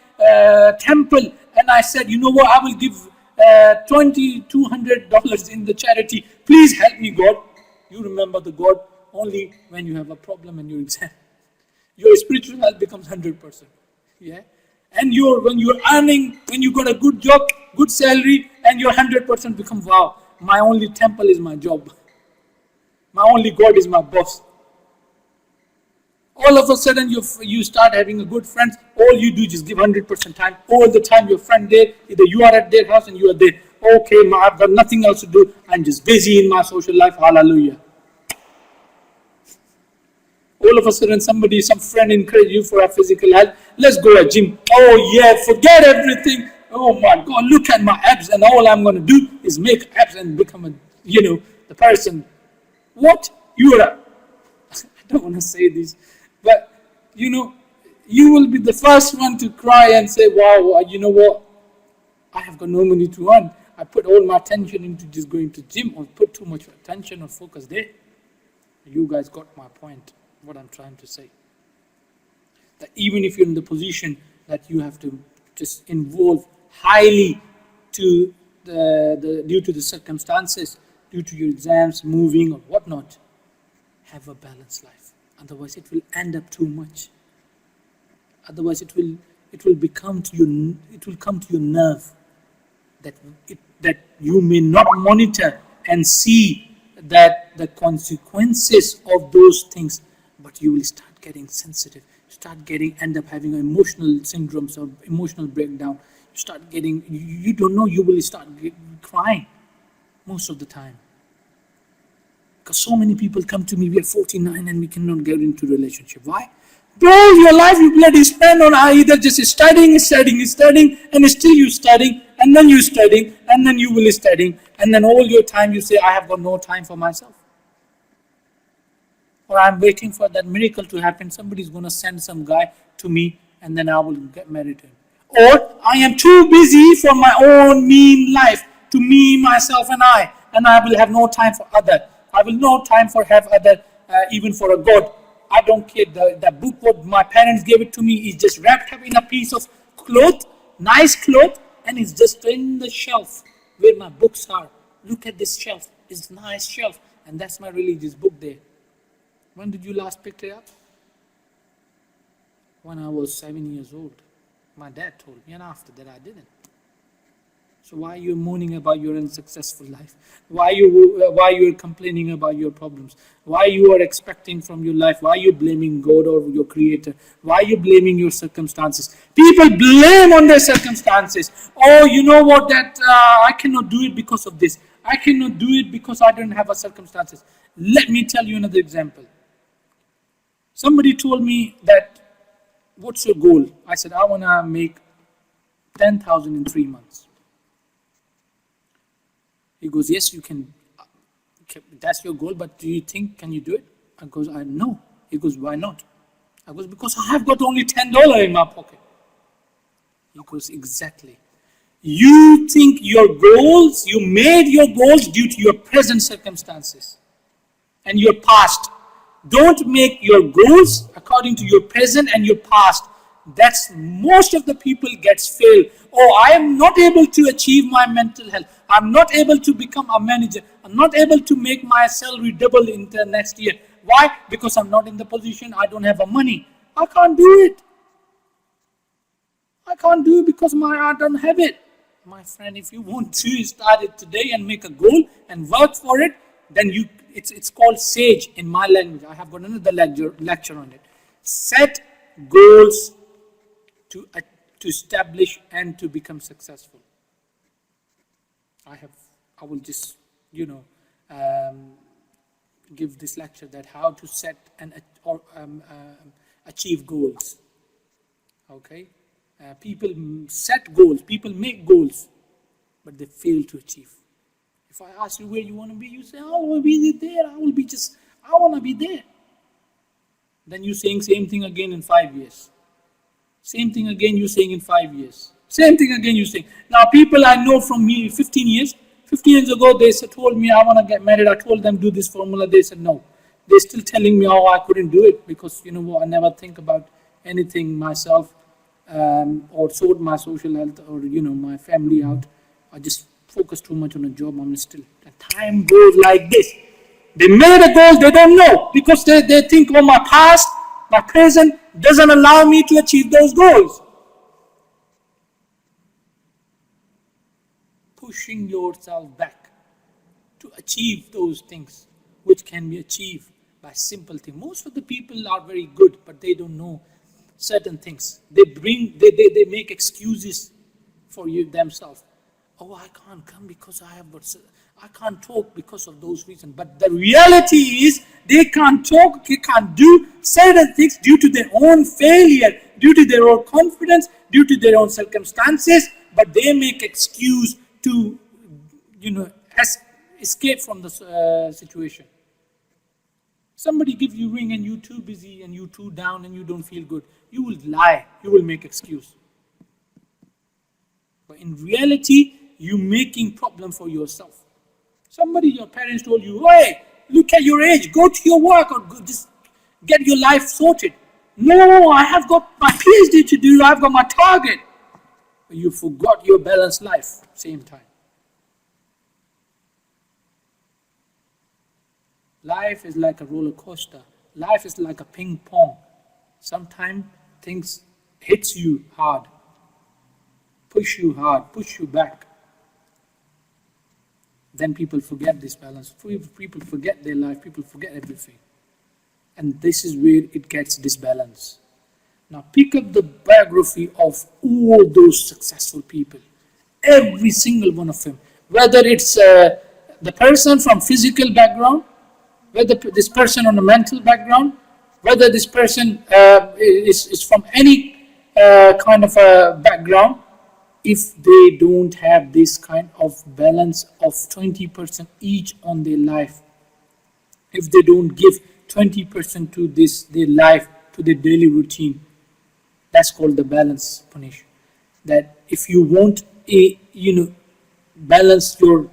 Speaker 1: temple, and I said, you know what? I will give $2,200 in the charity. Please help me, God. You remember the God only when you have a problem and your exam. Your spiritual health becomes 100%. Yeah. And when you're earning, when you got a good job, good salary, and your 100% become, wow, my only temple is my job. My only God is my boss. All of a sudden you start having a good friends. All you do is just give 100% time. All the time your friend there, either you are at their house and you are there. Okay, I've got nothing else to do. I'm just busy in my social life. Hallelujah. All of a sudden some friend encourage you for a physical health. Let's go at gym. Oh yeah, forget everything. Oh my God, look at my abs, and all I'm going to do is make abs and become the person. What? I don't want to say this, but you will be the first one to cry and say, wow, you know what? I have got no money to earn. I put all my attention into just going to gym, or put too much attention or focus there. You guys got my point, what I'm trying to say. That even if you're in the position that you have to just involve highly due to the circumstances, due to your exams, moving or whatnot. Have a balanced life. Otherwise it will end up too much. Otherwise it will come to your nerve that you may not monitor and see that the consequences of those things, but you will start getting sensitive, end up having emotional syndromes or emotional breakdown. You don't know, you will start crying most of the time. Because so many people come to me, we are 49 and we cannot get into relationship. Why? Bro, your life you bloody spend on either just studying, and still you studying, and then you studying, and then you will studying, and then all your time you say, I have got no time for myself. Or I'm waiting for that miracle to happen. Somebody's going to send some guy to me, and then I will get married to him. Or I am too busy for my own mean life, to me, myself, and I will have no time for other. I will no time for have other, even for a God. I don't care. The book what my parents gave it to me is just wrapped up in a piece of cloth, nice cloth, and it's just in the shelf where my books are. Look at this shelf. It's a nice shelf, and that's my religious book there. When did you last pick it up? When I was 7 years old. My dad told me, and after that I didn't. So why are you moaning about your unsuccessful life? Why you are complaining about your problems? Why you are expecting from your life? Why are you blaming God or your creator? Why are you blaming your circumstances? People blame on their circumstances. Oh, you know what, that I cannot do it because of this. I cannot do it because I don't have a circumstances. Let me tell you another example. Somebody told me that, what's your goal? I said, I want to make 10,000 in 3 months. He goes, yes, you can. That's your goal, but do you think, can you do it? I goes, I know. He goes, why not? I goes, because I have got only $10 in my pocket. He goes, exactly. You think your goals, you made your goals due to your present circumstances and your past. Don't make your goals according to your present and your past. That's most of the people gets failed. Oh, I am not able to achieve my mental health. I'm not able to become a manager. I'm not able to make my salary double in the next year. Why? Because I'm not in the position. I don't have the money. I can't do it. I can't do it because I don't have it. My friend, if you want to start it today and make a goal and work for it, then it's called SAGE in my language. I have got another lecture on it. Set goals to establish and to become successful. I will just, give this lecture that how to set and achieve goals. Okay, people set goals, people make goals, but they fail to achieve. If I ask you where you want to be, you say, I will be there. I want to be there. Then you're saying same thing again in 5 years. Same thing again you're saying in 5 years. Same thing again you're saying. Now people I know from me 15 years ago, they told me I want to get married. I told them do this formula. They said no. They're still telling me, I couldn't do it because you know what, I never think about anything myself or sort my social health or my family out. I just focus too much on a job. I'm still. The time goes like this. They made a goal, they don't know because they think, my past, my present doesn't allow me to achieve those goals. Pushing yourself back to achieve those things which can be achieved by simple things. Most of the people are very good, but they don't know certain things. They make excuses for themselves. Oh, I can't come because I can't talk because of those reasons. But the reality is they can't talk, they can't do certain things due to their own failure, due to their own confidence, due to their own circumstances, but they make excuse to, escape from the situation. Somebody gives you a ring and you're too busy and you're too down and you don't feel good. You will lie, you will make excuse. But in reality, you're making problem for yourself. Your parents told you, hey, look at your age, go to your work or just get your life sorted. No, I have got my PhD to do, I've got my target. But you forgot your balanced life, same time. Life is like a roller coaster. Life is like a ping pong. Sometimes things hits you hard, push you hard, push you back. Then people forget this balance. People forget their life. People forget everything. And this is where it gets disbalanced. Now pick up the biography of all those successful people. Every single one of them. Whether it's the person from physical background, whether this person on a mental background, whether this person is from any kind of a background, if they don't have this kind of balance of 20% each on their life, if they don't give 20% to this their life, to their daily routine, that's called the balance, Punish. That if you want a balance your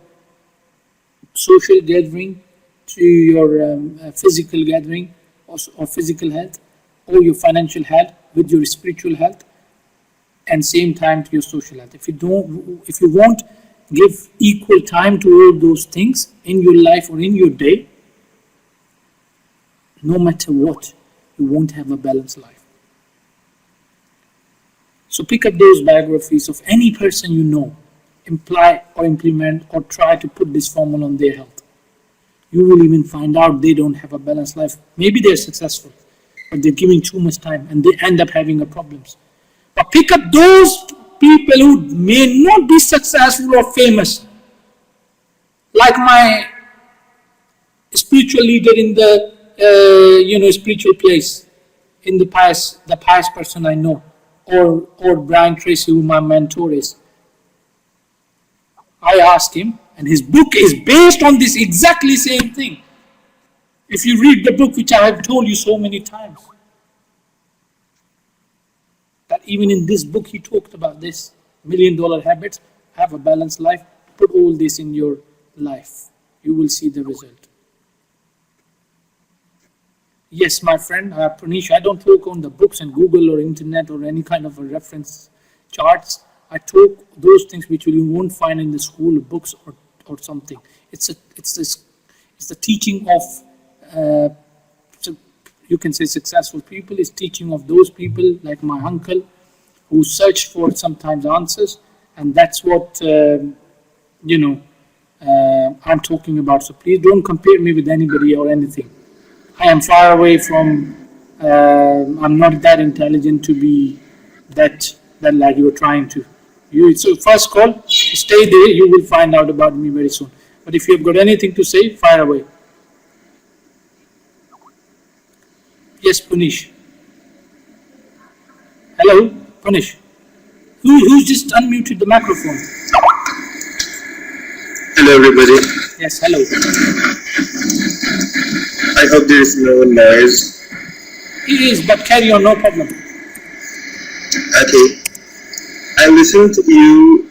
Speaker 1: social gathering to your physical gathering or physical health, or your financial health with your spiritual health, and same time to your social health. If you won't give equal time to all those things in your life or in your day, no matter what, you won't have a balanced life. So pick up those biographies of any person you know, imply or implement or try to put this formula on their health. You will even find out they don't have a balanced life. Maybe they're successful, but they're giving too much time and they end up having problems. But pick up those people who may not be successful or famous, like my spiritual leader in the spiritual place, in the pious person I know, or Brian Tracy, who my mentor is. I asked him, and his book is based on this exactly same thing. If you read the book, which I have told you so many times, that even in this book he talked about this $1 Million Habits, have a balanced life, put all this in your life. You will see the result. Yes, my friend, Punish, I don't talk on the books and Google or internet or any kind of a reference charts. I talk those things which you won't find in the school books or something. It's the teaching of you can say successful people. It's teaching of those people like my uncle who search for sometimes answers, and that's what I'm talking about. So please don't compare me with anybody or anything. I am far away from. I'm not that intelligent to be that like you were trying to. So first call, stay there. You will find out about me very soon. But if you have got anything to say, fire away. Yes, Punish. Hello, Punish. Who's just unmuted the microphone?
Speaker 3: Hello, everybody.
Speaker 1: Yes, hello.
Speaker 3: I hope there is no noise.
Speaker 1: It is, but carry on, no problem.
Speaker 3: Okay. I listened to you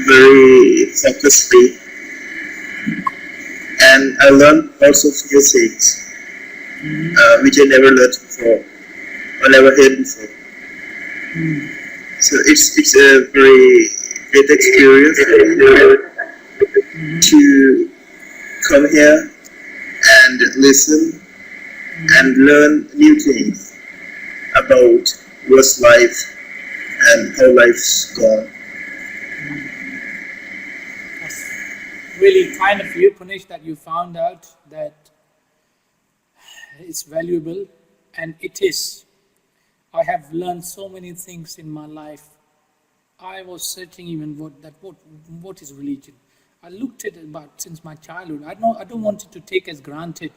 Speaker 3: very focusedly, and I learned also few things which I never learned before or never heard before. So it's a very great experience to come here and listen and learn new things about what's life and how life's gone.
Speaker 1: That's really kind of you, Punish, that you found out that it's valuable, and it is. I have learned so many things in my life. I was searching even what is religion. I looked at it about since my childhood. I don't want it to take as granted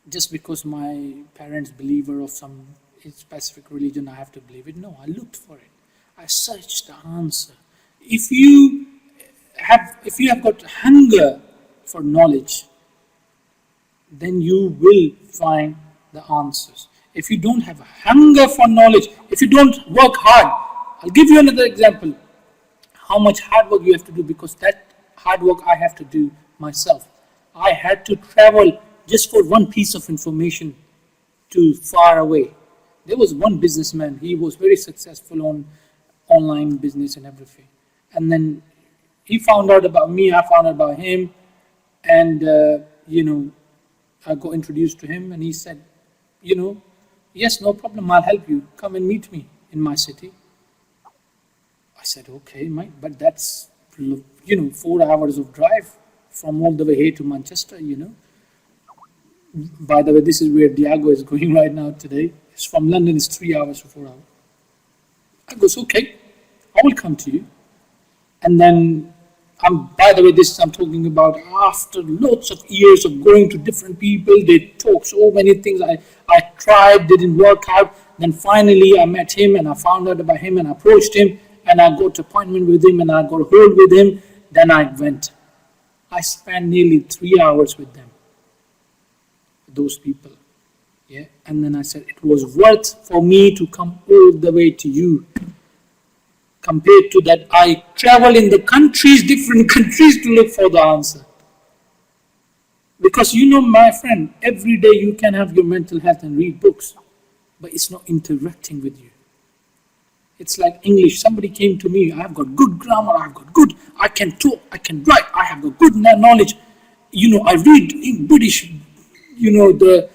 Speaker 1: just because my parents believe of some specific religion I have to believe it. No, I looked for it. I searched the answer. If you have got hunger for knowledge, then you will find the answers. If you don't have a hunger for knowledge, if you don't work hard, I'll give you another example. How much hard work you have to do, because that hard work I have to do myself. I had to travel just for one piece of information to far away. There was one businessman, he was very successful on online business and everything. And then he found out about me, I found out about him, and I got introduced to him and he said, yes, no problem, I'll help you. Come and meet me in my city. I said, okay, mate, but that's, 4 hours of drive from all the way here to Manchester. By the way, this is where Diago is going right now today. It's from London, it's 3 hours or 4 hours. I goes, okay, I will come to you. And then, by the way, this I'm talking about after lots of years of going to different people. They talk so many things. I tried, didn't work out. Then finally I met him and I found out about him and I approached him and I got an appointment with him and I got a hold with him. Then I went. I spent nearly 3 hours with them, those people. Yeah, and then I said it was worth for me to come all the way to you. Compared to that, I travel in the countries, different countries to look for the answer. Because my friend, every day you can have your mental health and read books, but it's not interacting with you. It's like English. Somebody came to me, I've got good grammar, I can talk, I can write, I have got good knowledge. I read in British, the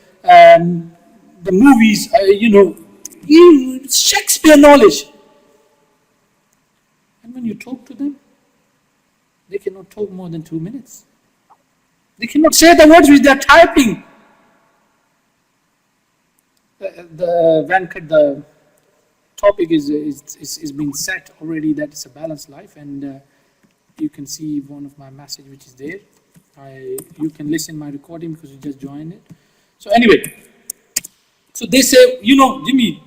Speaker 1: movies, Shakespeare knowledge. And when you talk to them, they cannot talk more than 2 minutes. They cannot say the words which they are typing. The topic is being set already that it's a balanced life, and you can see one of my message which is there. You can listen my recording because you just joined it. So anyway, so they say, Jimmy,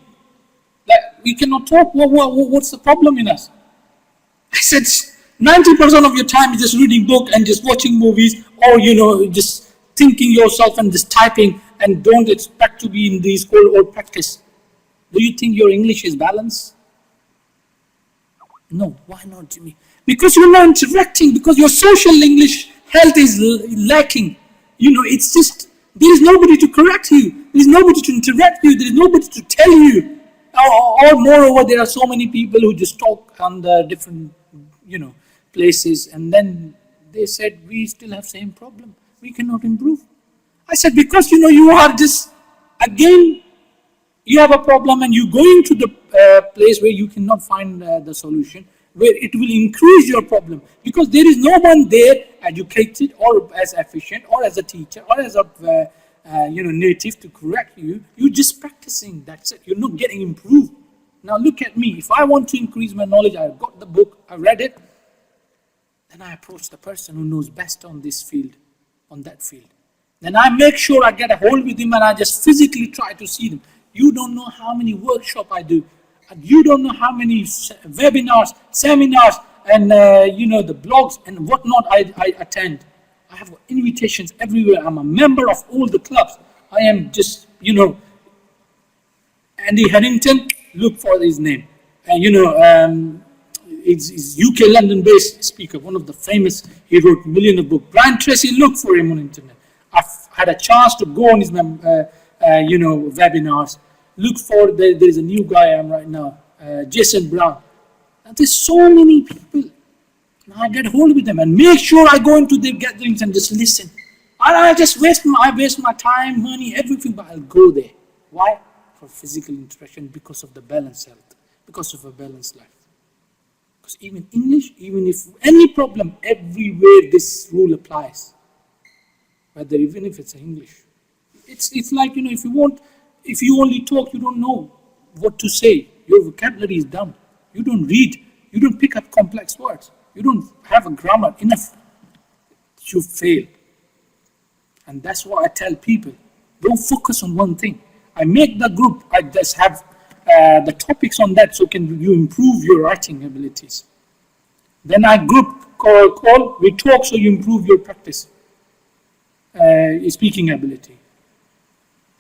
Speaker 1: we cannot talk. What's the problem in us? I said 90% of your time is just reading book and just watching movies, or just thinking yourself and just typing, and don't expect to be in the school or practice. Do you think your English is balanced? No. Why not, Jimmy? Because you're not interacting, because your social English health is lacking. It's just, there is nobody to correct you. There is nobody to interact with you. There is nobody to tell you. Or moreover, there are so many people who just talk on the different, places, and then they said, we still have same problem. We cannot improve. I said, because, you are just, again, you have a problem and you're going to the place where you cannot find the solution, where it will increase your problem, because there is no one there educated or as efficient or as a teacher or as a native to correct you. You're just practicing, that's it. You're not getting improved. Now look at me. If I want to increase my knowledge, I've got the book, I read it, then I approach the person who knows best on this field, on that field. Then I make sure I get a hold with him and I just physically try to see them. You don't know how many workshops I do. You don't know how many webinars, seminars, and the blogs and whatnot I attend. I have invitations everywhere. I'm a member of all the clubs. I am just, Andy Harrington, look for his name. And he's UK London-based speaker, one of the famous. He wrote millions of books. Brian Tracy, look for him on internet. I've had a chance to go on his webinars. Look for there is a new guy right now, Jason Brown. And there's so many people. Now I get hold with them and make sure I go into their gatherings and just listen. And I just waste my time, money, everything, but I'll go there. Why? For physical interaction, because of the balanced health, because of a balanced life. Because even English, even if any problem, everywhere this rule applies. Whether even if it's English. It's like, if you only talk, you don't know what to say. Your vocabulary is dumb. You don't read. You don't pick up complex words. You don't have a grammar enough. You fail. And that's why I tell people, don't focus on one thing. I make the group, I just have the topics on that, so can you improve your writing abilities. Then I group call, we talk so you improve your practice, speaking ability.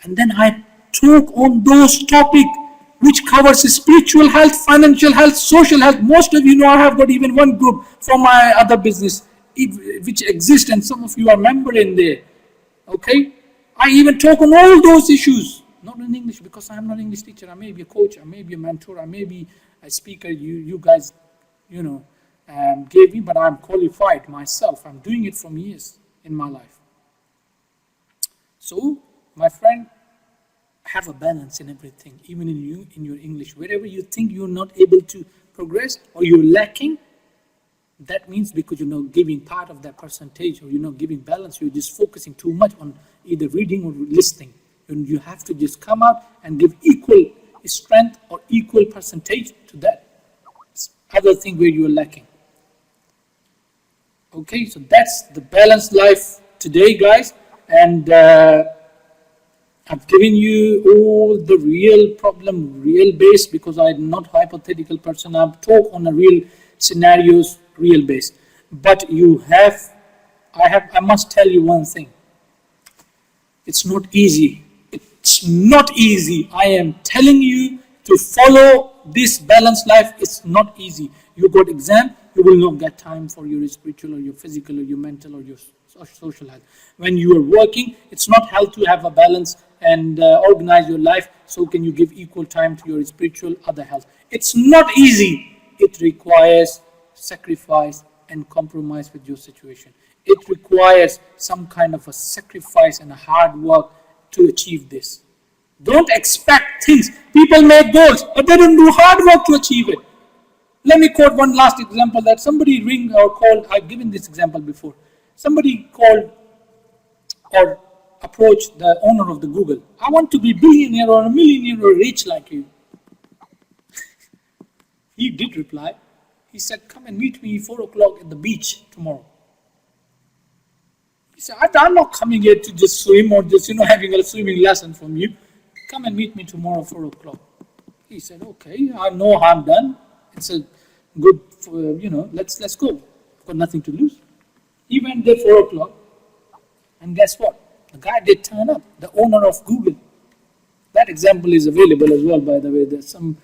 Speaker 1: And then I talk on those topics which covers spiritual health, financial health, social health. Most of you know I have got even one group from my other business which exists, and some of you are member in there. Okay? I even talk on all those issues. Not in English, because I'm not an English teacher. I may be a coach, I may be a mentor, I may be a speaker. You guys, gave me, but I'm qualified myself. I'm doing it from years in my life. So, my friend, have a balance in everything, even in your English. Wherever you think you're not able to progress or you're lacking, that means because you're not giving part of that percentage or you're not giving balance, you're just focusing too much on either reading or listening. And you have to just come out and give equal strength or equal percentage to that other thing where you're lacking. Okay, so that's the balanced life today, guys. And I've given you all the real problem, real base, because I'm not hypothetical person. I've talked on a real scenarios, real base. But I must tell you one thing. It's not easy. It's not easy. I am telling you to follow this balanced life. It's not easy. You got exam, you will not get time for your spiritual or your physical or your mental or your social health. When you are working, it's not health to have a balance and organize your life so can you give equal time to your spiritual other health. It's not easy. It requires sacrifice and compromise with your situation. It requires some kind of a sacrifice and a hard work to achieve this. Don't expect things. People make goals, but they don't do hard work to achieve it. Let me quote one last example that somebody ring or called. I've given this example before. Somebody called or approached the owner of the Google. I want to be billionaire or a millionaire or rich like you. He did reply. He said, come and meet me 4 o'clock at the beach tomorrow. He said, I'm not coming here to just swim or just, having a swimming lesson from you. Come and meet me tomorrow 4 o'clock. He said, okay, I have no harm done. It's a good, let's go. I've got nothing to lose. He went there 4 o'clock. And guess what? The guy did turn up, the owner of Google. That example is available as well, by the way. There's some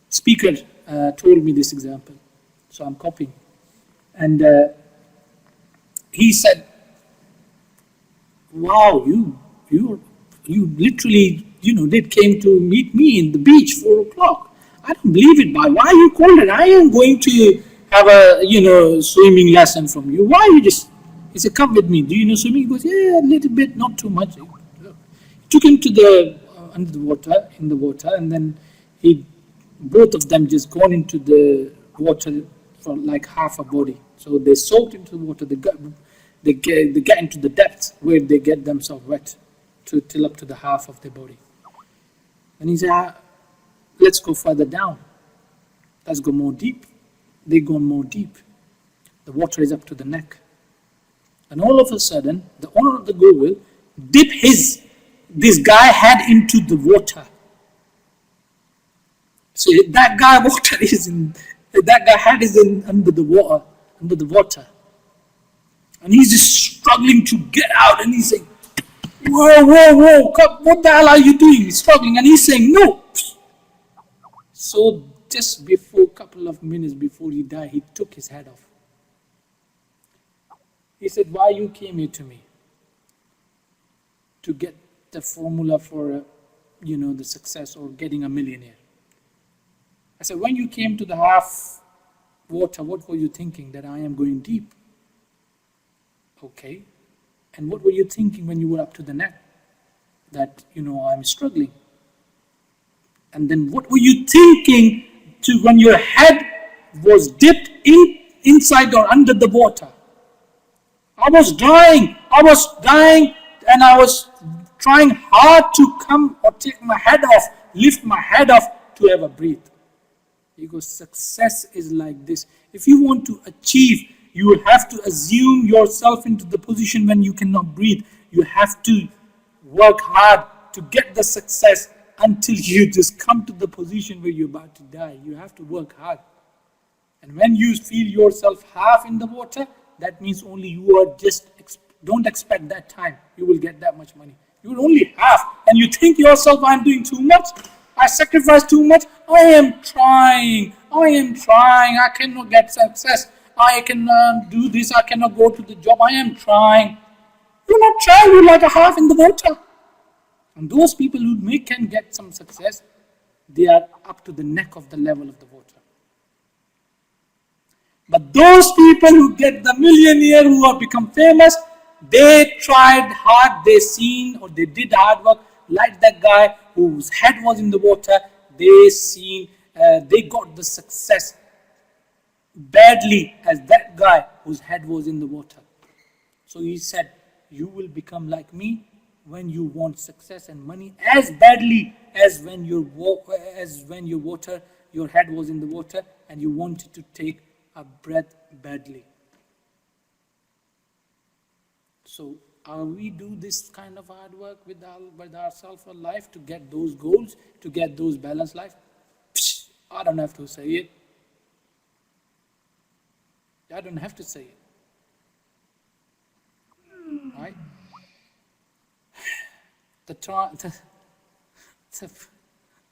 Speaker 1: speaker told me this example. So I'm copying. And he said, wow, you literally, came to meet me in the beach 4 o'clock. I don't believe it, boy. Why you called it? I am going to have a, swimming lesson from you. Why you just, he said, come with me. Do you know swimming? He goes, yeah, a little bit, not too much. He took him to the, under the water, in the water, and then both of them just gone into the water for like half a body. So they soaked into the water, they get into the depths where they get themselves wet till up to the half of their body. And he said, let's go further down. Let's go more deep. They go more deep. The water is up to the neck. And all of a sudden, the owner of the Google dip this guy head into the water. So that guy head is under the water. And he's just struggling to get out, and he's saying, whoa, what the hell are you doing? He's struggling, and he's saying, no. So just before, a couple of minutes before he died, he took his head off. He said, why you came here to me? To get the formula for, the success or getting a millionaire. I said, when you came to the half water, what were you thinking? That I am going deep. Okay. And what were you thinking when you were up to the neck? That, I'm struggling. And then what were you thinking when your head was dipped inside or under the water? I was dying, and I was trying hard to come or take my head off, lift my head off to ever breathe. Because success is like this. If you want to achieve, you have to assume yourself into the position when you cannot breathe. You have to work hard to get the success until you just come to the position where you're about to die. You have to work hard. And when you feel yourself half in the water, that means only you are don't expect that time. You will get that much money. You will only half. And you think yourself, I'm doing too much. I sacrifice too much. I am trying. I cannot get success. I cannot do this. I cannot go to the job. I am trying. You're not trying. You're like a half in the water. And those people who can get some success, they are up to the neck of the level of the water. But those people who get the millionaire, who have become famous, They tried hard, they seen or they did hard work, like that guy whose head was in the water. They got the success badly as that guy whose head was in the water. So he said, you will become like me when you want success and money as badly as when your head was in the water and you wanted to take a breath badly. So we do this kind of hard work with ourselves for life to get those goals, to get those balanced life? Psh, I don't have to say it. I don't have to say it. Right?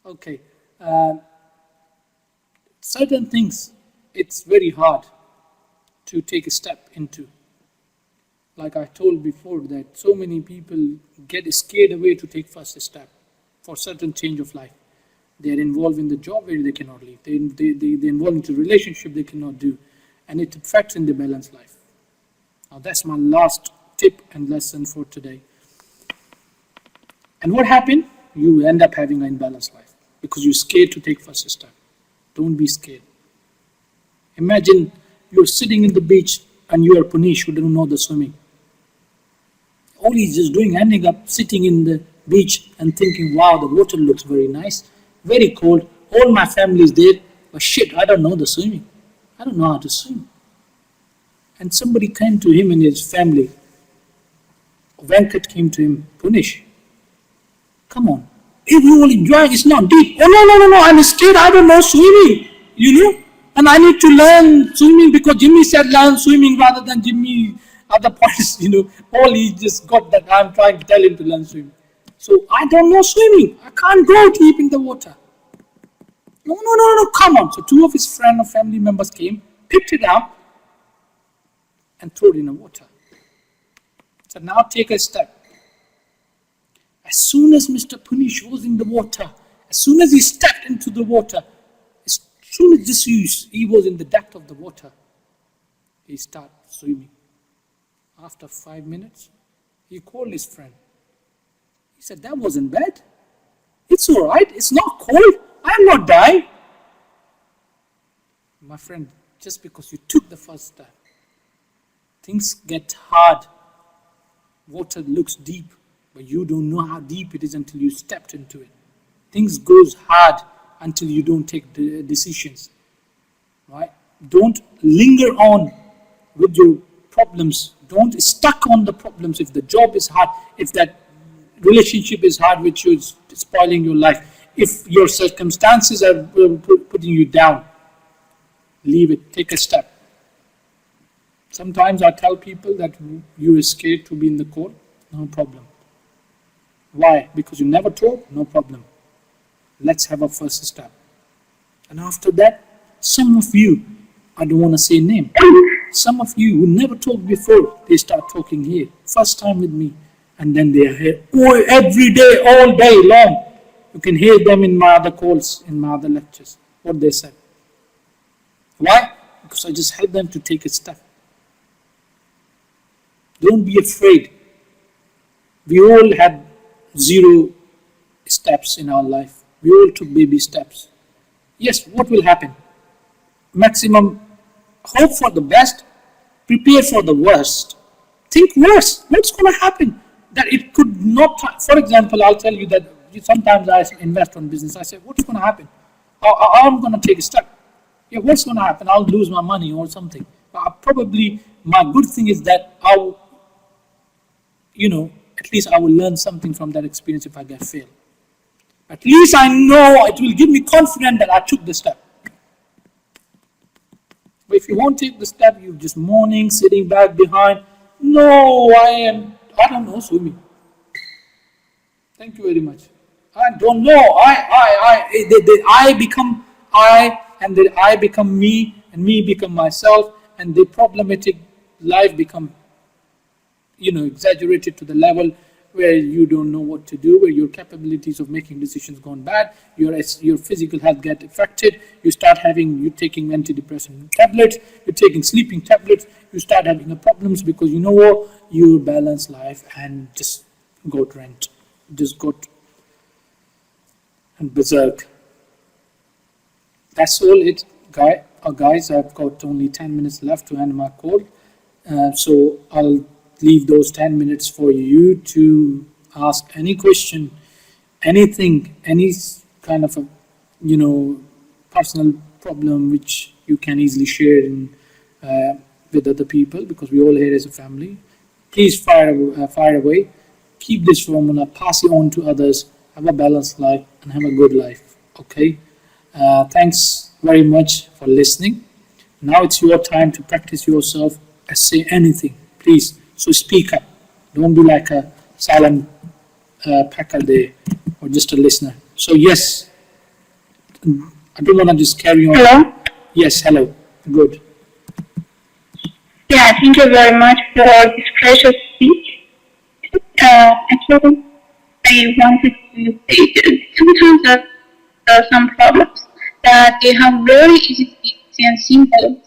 Speaker 1: Okay. Certain things, it's very hard to take a step into. Like I told before, that so many people get scared away to take first step for certain change of life. They are involved in the job where they cannot leave. They're involved into relationship they cannot do. And it affects in the balanced life. Now that's my last tip and lesson for today. And what happened? You end up having an imbalanced life because you're scared to take first step. Don't be scared. Imagine you're sitting in the beach and you are Punish who don't know the swimming. All he's just doing, ending up sitting in the beach and thinking, wow, the water looks very nice, very cold, all my family is there, but shit, I don't know the swimming. I don't know how to swim. And somebody came to him and his family. Venkat came to him, Punish, come on. If you will enjoy, it's not deep. Oh, no, I'm scared, I don't know swimming, And I need to learn swimming because Jimmy said learn swimming rather than Jimmy other points, All he just got that I'm trying to tell him to learn swimming. So I don't know swimming. I can't go deep in the water. No, come on. So two of his friend or family members came, picked it up, and threw it in the water. So now take a step. As soon as Mr. Punish was in the water, as soon as he stepped into the water, as soon as he was in the depth of the water, he started swimming. After 5 minutes, he called his friend. He said, that wasn't bad. It's all right. It's not cold. I'm not dying. My friend, just because you took the first step, things get hard. Water looks deep, but you don't know how deep it is until you stepped into it. Things goes hard until you don't take the decisions. Right? Don't linger on with your problems. Don't stuck on the problems. If the job is hard, if that relationship is hard, which is spoiling your life, if your circumstances are putting you down, leave it, take a step. Sometimes I tell people that you are scared to be in the court, no problem. Why? Because you never talk, no problem. Let's have a first step. And after that, some of you, I don't want to say name, some of you who never talked before, they start talking here, first time with me, and then they are here every day, all day long. You can hear them in my other calls, in my other lectures, what they said. Why? Because I just help them to take a step. Don't be afraid. We all had 0 steps in our life. We all took baby steps. Yes, what will happen? Maximum hope for the best, prepare for the worst. Think worse. What's going to happen? That it could not, for example, I'll tell you that sometimes I invest on business. I say, what's going to happen? I'm going to take a step. Yeah, what's going to happen? I'll lose my money or something. Probably my good thing is that at least I will learn something from that experience if I get failed. At least I know it will give me confidence that I took the step. But if you won't take the step, you're just moaning, sitting back behind. No, I don't know swimming. Thank you very much. I don't know. I become I, and then I become me, and me become myself, and the problematic life become, exaggerated to the level where you don't know what to do, where your capabilities of making decisions gone bad, your physical health get affected, you're taking antidepressant tablets, you're taking sleeping tablets, you start having problems because you know what, you balance life and just got rent, just got and berserk. That's all it, guys. I've got only 10 minutes left to end my call. So I'll leave those 10 minutes for you to ask any question, anything, any kind of a, personal problem which you can easily share with other people, because we all here as a family. Please fire away. Keep this formula, pass it on to others, have a balanced life and have a good life. Okay. Thanks very much for listening. Now it's your time to practice yourself and say anything, please. So speak up. Don't be like a silent packer there or just a listener. So yes, I don't want to just carry on.
Speaker 4: Hello?
Speaker 1: Yes, hello. Good.
Speaker 4: Yeah, thank you very much for this precious speech. Actually, I wanted to say that sometimes there are some problems that they have very easy and simple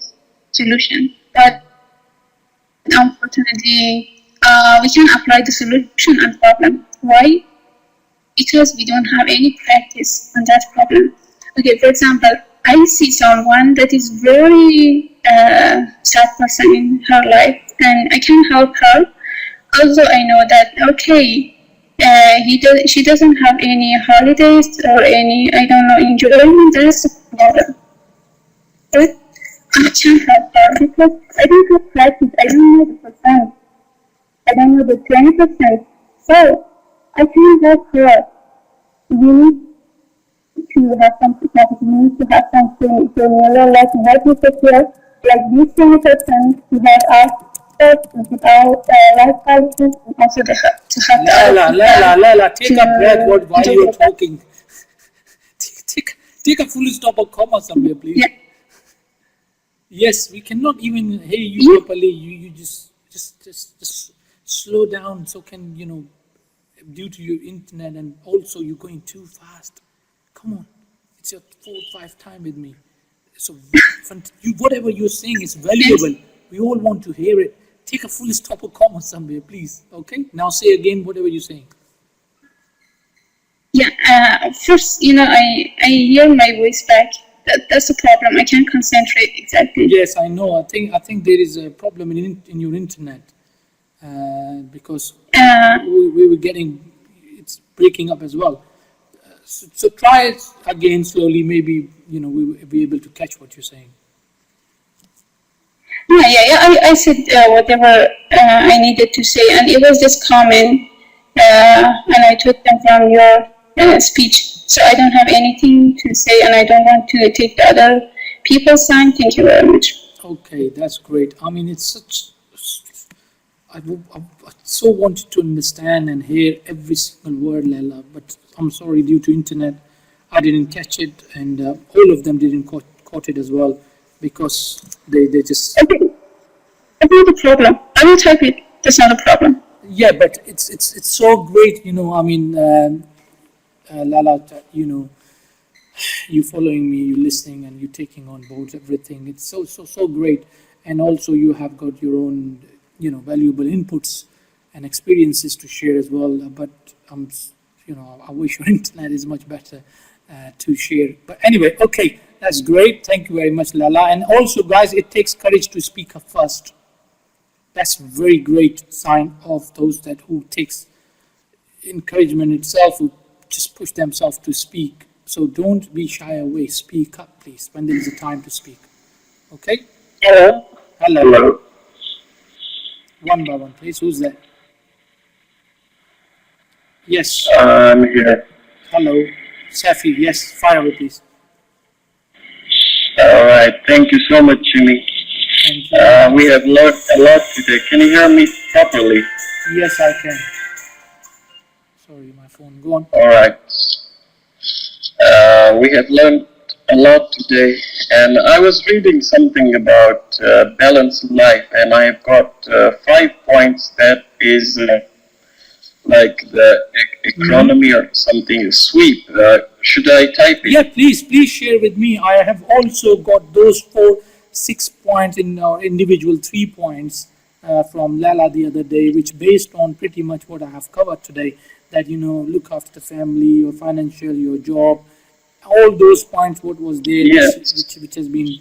Speaker 4: solution, but unfortunately, we can't apply the solution on problem. Why? Because we don't have any practice on that problem. Okay, for example, I see someone that is very sad person in her life, and I can help her. Also, I know that okay, she doesn't have any holidays or any, I don't know, enjoyment. That's the problem. But I can't help her because I don't have practice. I don't know the percent. I don't know the 20%. So I can't help her. We need to have some practice. We need to have something familiar, like what we take care, like these 20% to have us with our life policies, and also to have
Speaker 1: Lala, take a breath while you're talking. Take a full stop or comma somewhere, please.
Speaker 4: Yeah.
Speaker 1: Yes, we cannot even hear you properly. You just slow down. So can due to your internet, and also you're going too fast. Come on, it's your 4 or 5 time with me. So whatever you're saying is valuable. We all want to hear it. Take a full stop or comma somewhere, please. Okay. Now say again whatever you're saying.
Speaker 4: Yeah. First, I hear my voice back. That's the problem. I can't concentrate exactly.
Speaker 1: Yes, I know. I think there is a problem in your internet because we were getting, it's breaking up as well. So try it again slowly. Maybe we will be able to catch what you're saying.
Speaker 4: Yeah. I said whatever I needed to say, and it was just common, and I took them from your speech. So I don't have anything to say, and I don't want to take the other people's time. Thank you very much.
Speaker 1: Okay, that's great. I mean, it's such. I so wanted to understand and hear every single word, Leila, but I'm sorry, due to internet, I didn't catch it, and all of them didn't caught it as well, because they just.
Speaker 4: Okay, that's not a problem. I will type it. That's not a problem.
Speaker 1: Yeah, but it's so great, I mean, Lala, you following me, you listening, and you taking on board everything. It's so great, and also you have got your own, valuable inputs and experiences to share as well. But I wish your internet is much better to share. But anyway, okay, that's great. Thank you very much, Lala. And also, guys, it takes courage to speak up first. That's a very great sign of those who takes encouragement itself, who just push themselves to speak. So don't be shy away. Speak up, please, when there is a time to speak. Okay?
Speaker 3: Hello.
Speaker 1: Hello. One by one, please. Who's that? Yes.
Speaker 3: I'm here.
Speaker 1: Hello. Safi. Yes. Fire away, please.
Speaker 3: All right. Thank you so much, Jimmy.
Speaker 1: Thank you.
Speaker 3: We have learned a lot today. Can you hear me properly?
Speaker 1: Yes, I can. Sorry, my phone. Go on.
Speaker 3: All right. We have learned a lot today, and I was reading something about balanced life, and I have got 5 points that is
Speaker 5: like the economy or something, sweep. Should I type it?
Speaker 1: Yeah, please share with me. I have also got those 6 points in our individual 3 points from Lala the other day, which based on pretty much what I have covered today. That look after the family, your financial, your job, all those points. What was there,
Speaker 5: Yes.
Speaker 1: which has been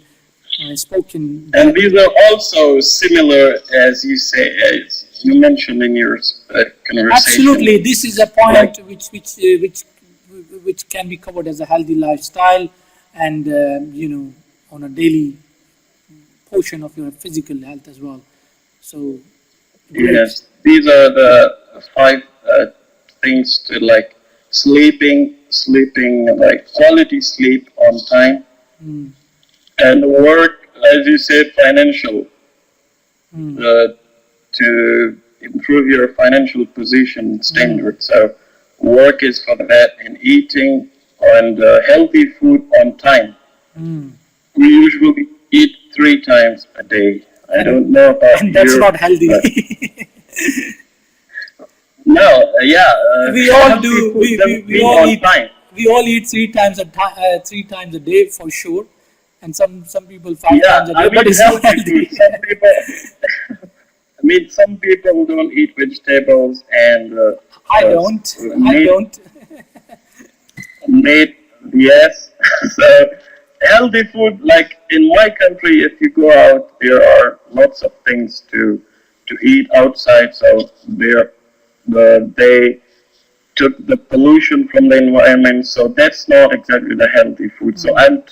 Speaker 1: spoken.
Speaker 5: And these are also similar, as you say, as you mentioned in your conversation.
Speaker 1: Absolutely, this is a point
Speaker 5: Like-
Speaker 1: which can be covered as a healthy lifestyle, and on a daily portion of your physical health as well. So, great.
Speaker 5: Yes, these are the 5 things to like sleeping, like quality sleep on time, and work, as you said, financial, to improve your financial position standard. So work is for that, and eating and healthy food on time. We usually eat 3 times a day. I don't know about
Speaker 1: And that's
Speaker 5: you,
Speaker 1: not healthy.
Speaker 5: but- No, yeah.
Speaker 1: We all
Speaker 5: healthy
Speaker 1: do.
Speaker 5: food doesn't
Speaker 1: We
Speaker 5: mean
Speaker 1: all
Speaker 5: on
Speaker 1: eat.
Speaker 5: time.
Speaker 1: We all eat 3 times a day for sure, and some people 5
Speaker 5: Yeah,
Speaker 1: times a day.
Speaker 5: I
Speaker 1: But
Speaker 5: mean
Speaker 1: it's not
Speaker 5: healthy
Speaker 1: healthy.
Speaker 5: food. Some people, I mean, some people don't eat vegetables and.
Speaker 1: I don't.
Speaker 5: Meat, yes. So healthy food, like in my country, if you go out, there are lots of things to eat outside. So they took the pollution from the environment. So that's not exactly the healthy food. So I'm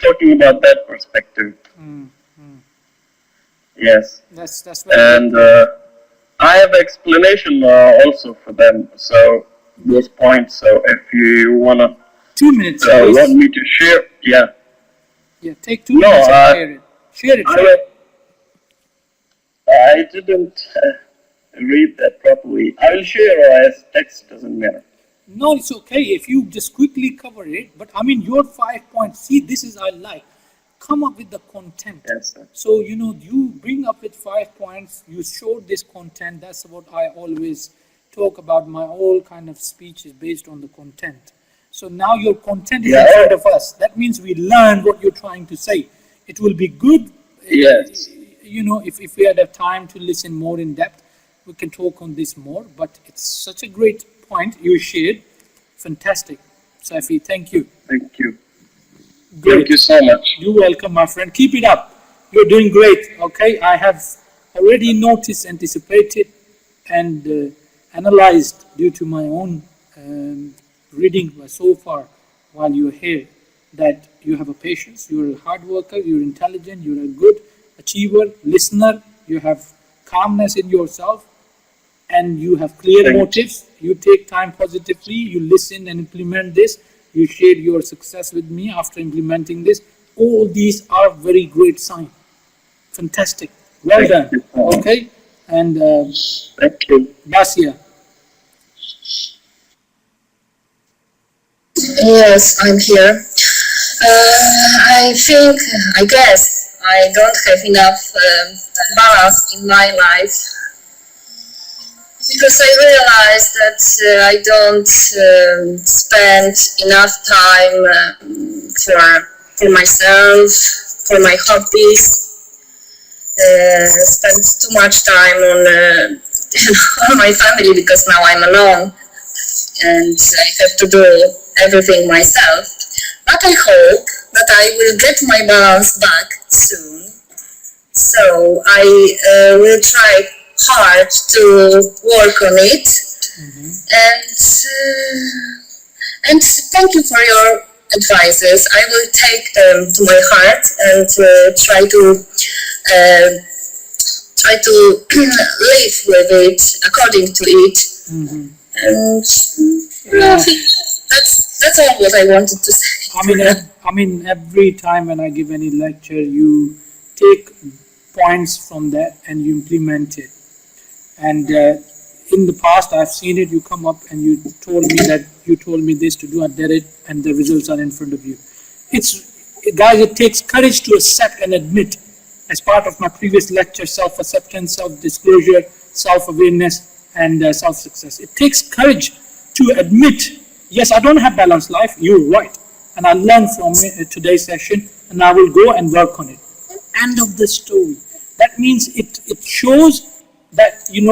Speaker 5: talking about that perspective. Yes.
Speaker 1: That's very
Speaker 5: And I have explanation also for them. So those points. So if you wanna
Speaker 1: 2 minutes.
Speaker 5: want
Speaker 1: Please.
Speaker 5: me to share, yeah,
Speaker 1: Yeah, take 2
Speaker 5: No,
Speaker 1: minutes and share it. Share it.
Speaker 5: I,
Speaker 1: Share it.
Speaker 5: I didn't read that properly. I will share as text. Doesn't matter.
Speaker 1: No, it's okay if you just quickly cover it. But I mean, your 5 points. See, this is I like. Come up with the content.
Speaker 5: Yes, sir.
Speaker 1: So you bring up with 5 points. You showed this content. That's what I always talk about. My whole kind of speech is based on the content. So now your content is in
Speaker 5: Yeah.
Speaker 1: front of us. That means we learn what you're trying to say. It will be good.
Speaker 5: Yes.
Speaker 1: If we had a time to listen more in depth, we can talk on this more. But it's such a great point you shared. Fantastic, Safi. Thank you.
Speaker 5: Thank you.
Speaker 1: Great.
Speaker 5: Thank you so much.
Speaker 1: You're welcome, my friend. Keep it up. You're doing great. Okay, I have already noticed, anticipated, and analyzed due to my own reading so far while you're here that you have a patience, you're a hard worker, you're intelligent, you're a good achiever, listener, you have calmness in yourself, and you have clear
Speaker 5: Thank you.
Speaker 1: motives. You take time positively, you listen and implement this. You share your success with me after implementing this. All these are very great signs. Fantastic. Well
Speaker 5: Thank
Speaker 1: done.
Speaker 5: you so much.
Speaker 1: Okay. And
Speaker 5: Thank you.
Speaker 1: Basia.
Speaker 6: Yes, I'm here. I guess I don't have enough balance in my life because I realized that I don't spend enough time for myself, for my hobbies. Spend too much time on on my family because now I'm alone and I have to do everything myself. But I hope that I will get my balance back soon. So I will try hard to work on it. And thank you for your advices. I will take them to my heart and try to live with it, according to it. And that's all what I wanted to say.
Speaker 1: I mean, every time when I give any lecture, you take points from that and you implement it. And in the past, I've seen it. You come up and you told me this to do. I did it, and the results are in front of you. Guys, it takes courage to accept and admit. As part of my previous lecture, self-acceptance, self-disclosure, self-awareness, and self-success. It takes courage to admit, yes, I don't have balanced life, you're right. And I learned from today's session, and I will go and work on it. End of the story. That means it shows that you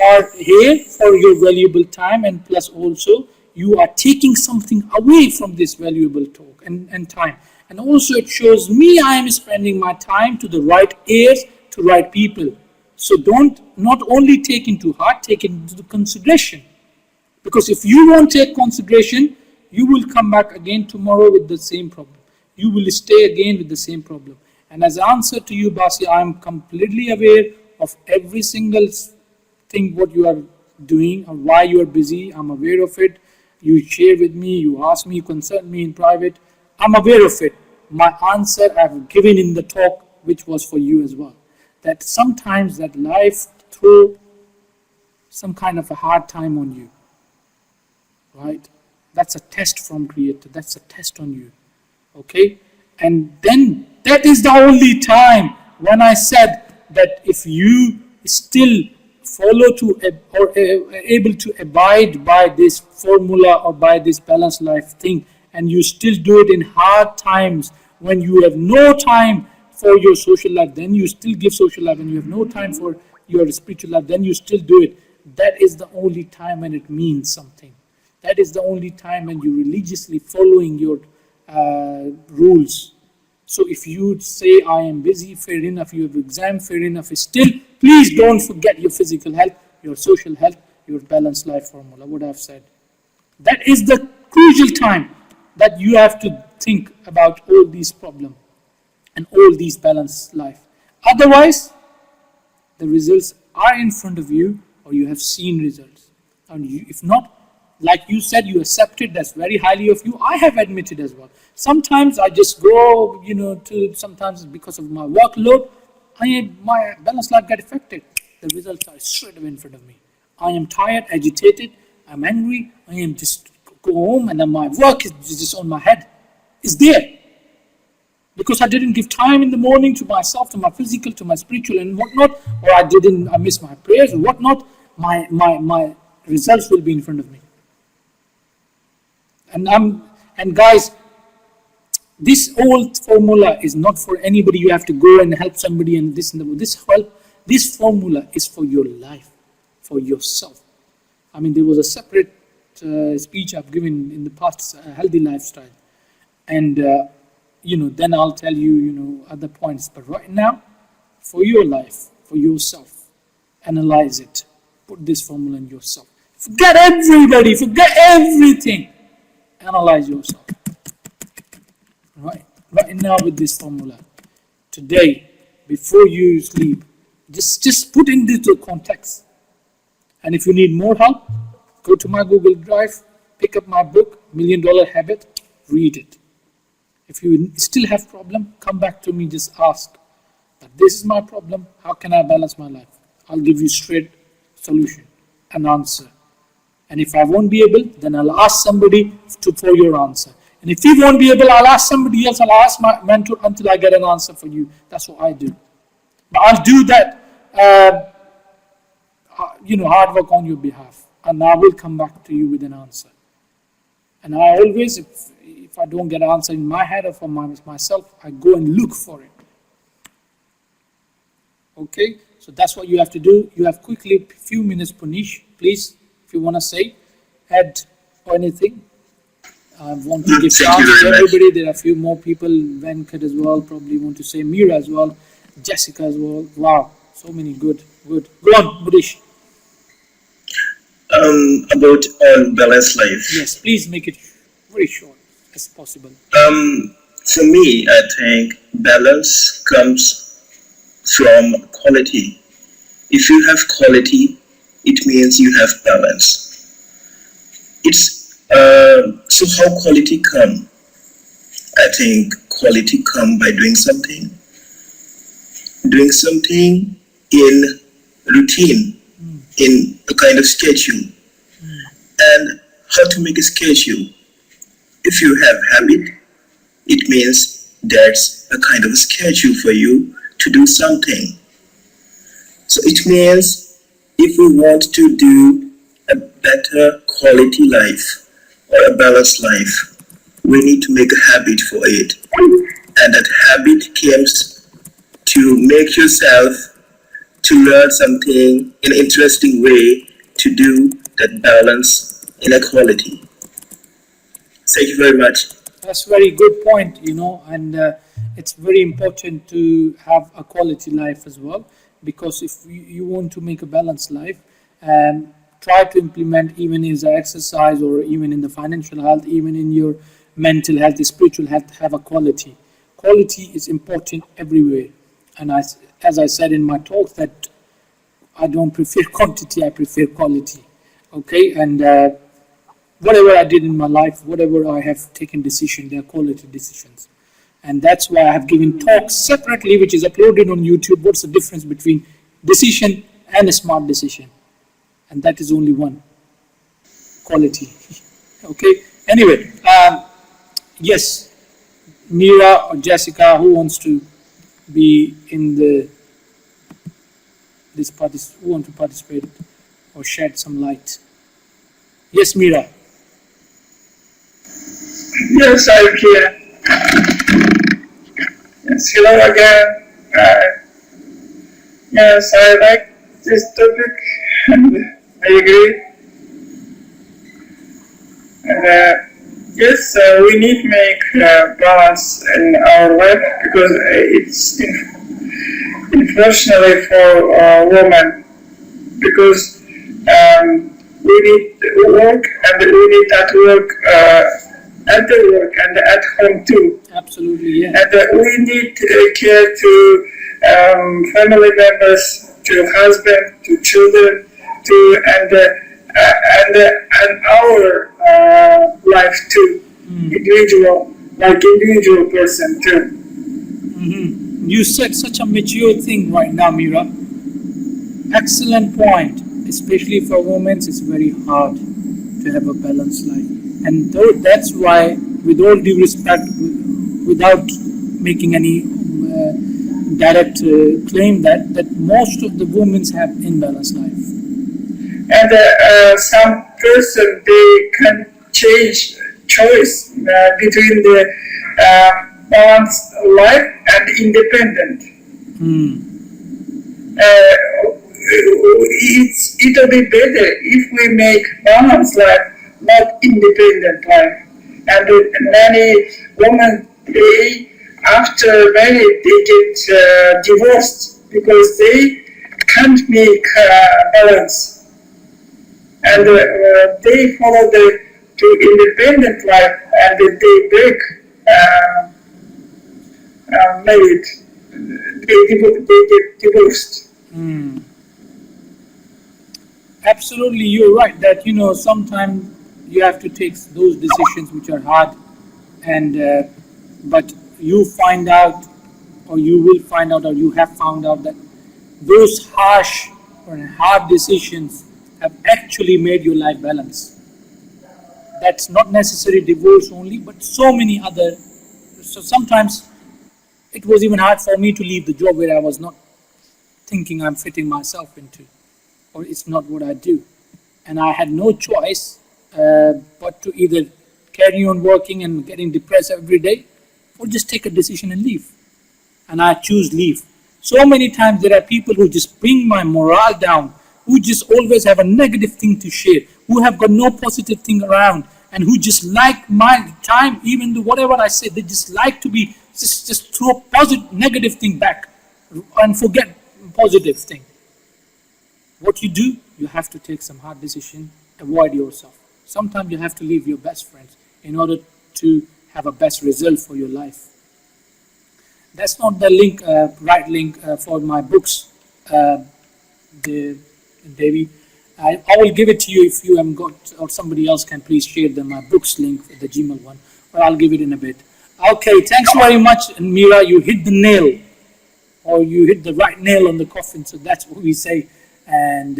Speaker 1: are here for your valuable time, and plus also you are taking something away from this valuable talk and time. And also it shows me I am spending my time to the right ears, to right people. So don't not only take into heart, take it into consideration. Because if you won't take consideration, you will come back again tomorrow with the same problem. You will stay again with the same problem. And as an answer to you, Basi, I am completely aware of every single thing what you are doing or why you are busy. I'm aware of it. You share with me, you ask me, you consult me in private. I'm aware of it. My answer I've given in the talk, which was for you as well. That sometimes that life throw some kind of a hard time on you. Right? That's a test from Creator. That's a test on you. Okay? And then that is the only time when I said that if you still follow to or able to abide by this formula or by this balanced life thing, and you still do it in hard times when you have no time for your social life, then you still give social life, and you have no time for your spiritual life, then you still do it. That is the only time when it means something. That is the only time when you're religiously following your rules. So if you say, I am busy, fair enough, you have exam, fair enough, still, please don't forget your physical health, your social health, your balanced life formula, what I've said. That is the crucial time that you have to think about all these problems and all these balanced life. Otherwise, the results are in front of you, or you have seen results. And you, if not, like you said, you accepted, that's very highly of you. I have admitted as well. Sometimes I just go, sometimes because of my workload, my balanced life get affected. The results are straight away in front of me. I am tired, agitated, I'm angry, I am just go home, and then my work is just on my head. It's there. Because I didn't give time in the morning to myself, to my physical, to my spiritual and whatnot, or I missed my prayers or whatnot, my results will be in front of me. And guys, this old formula is not for anybody. You have to go and help somebody and this and that. This formula is for your life, for yourself. I mean, there was a separate speech I've given in the past, healthy lifestyle, and then I'll tell you, other points. But right now, for your life, for yourself, analyze it. Put this formula in yourself. Forget everybody. Forget everything. Analyze yourself. Right now with this formula. Today, before you sleep, just put into the context. And if you need more help, go to my Google Drive, pick up my book, $1 Million Habit, read it. If you still have problem, come back to me, just ask that this is my problem, how can I balance my life? I'll give you straight solution, an answer. And if I won't be able, then I'll ask somebody for your answer. And if you won't be able, I'll ask somebody else, I'll ask my mentor until I get an answer for you. That's what I do. But I'll do that, hard work on your behalf. And I will come back to you with an answer. And I always, if I don't get an answer in my head or for myself, I go and look for it. Okay? So that's what you have to do. You have quickly a few minutes, Punish, please, if you want to say, add or anything. I want to give chance to everybody. There are a few more people, Venkat as well, probably want to say, Mira as well, Jessica as well. Wow, so many good. Go on, Budish.
Speaker 3: About balanced life.
Speaker 1: Yes, please make it very short as possible.
Speaker 3: For me, I think balance comes from quality. If you have quality, it means you have balance. So how quality come? I think quality come by doing something in routine, in a kind of schedule. And how to make a schedule? If you have habit, it means that's a kind of a schedule for you to do something. So it means if we want to do a better quality life or a balanced life, we need to make a habit for it. And that habit comes to make yourself to learn something in an interesting way to do that balance inequality. Thank you very much.
Speaker 1: That's a very good point, and it's very important to have a quality life as well, because if you want to make a balanced life, try to implement even in the exercise or even in the financial health, even in your mental health, spiritual health, have a quality. Quality is important everywhere. And as I said in my talk, that I don't prefer quantity, I prefer quality. Okay, and whatever I did in my life, whatever I have taken decision, they are quality decisions. And that's why I have given talks separately, which is uploaded on YouTube. What's the difference between decision and a smart decision? And that is only one: quality. Okay. Anyway, yes, Mira or Jessica, who wants to be in who want to participate or shed some light? Yes, Mira.
Speaker 7: Yes, I'm here. Yes, hello again. Yes, I like this topic and I agree. And yes, we need to make balance in our life because it's unfortunately for women, because we need to work and we need at work, at the work and at home too.
Speaker 1: Absolutely, yeah.
Speaker 7: And we need care to family members, to husband, to children, to and our life too. Individual person too.
Speaker 1: Mm-hmm. You said such a mature thing right now, Mira. Excellent point. Especially for women, it's very hard to have a balanced life. And that's why, with all due respect, without making any direct claim, that most of the women have imbalanced life.
Speaker 7: And some person, they can change choice between the balanced life and independent. It'll be better if we make balanced life, not independent life. And many women, after marriage, they get divorced because they can't make balance. And they follow to independent life, and they break marriage. They get divorced.
Speaker 1: Absolutely, you're right that sometimes you have to take those decisions which are hard, and but you find out, or you will find out, or you have found out that those harsh or hard decisions have actually made your life balanced. That's not necessarily divorce only, but so many other. So sometimes it was even hard for me to leave the job where I was not thinking I'm fitting myself into, or it's not what I do. And I had no choice but to either carry on working and getting depressed every day, or just take a decision and leave. And I choose leave. So many times there are people who just bring my morale down, who just always have a negative thing to share, who have got no positive thing around, and who just like my time, even though whatever I say, they just like to be, just throw positive, negative thing back and forget positive thing. What you do, you have to take some hard decision, avoid yourself. Sometimes you have to leave your best friends in order to have a best result for your life. That's not the link, right link for my books, Devi. I will give it to you if you haven't got, or somebody else can please share my books link, the Gmail one, or I'll give it in a bit. Okay, thanks very much, and Mira, you hit the nail, or you hit the right nail on the coffin, so that's what we say. And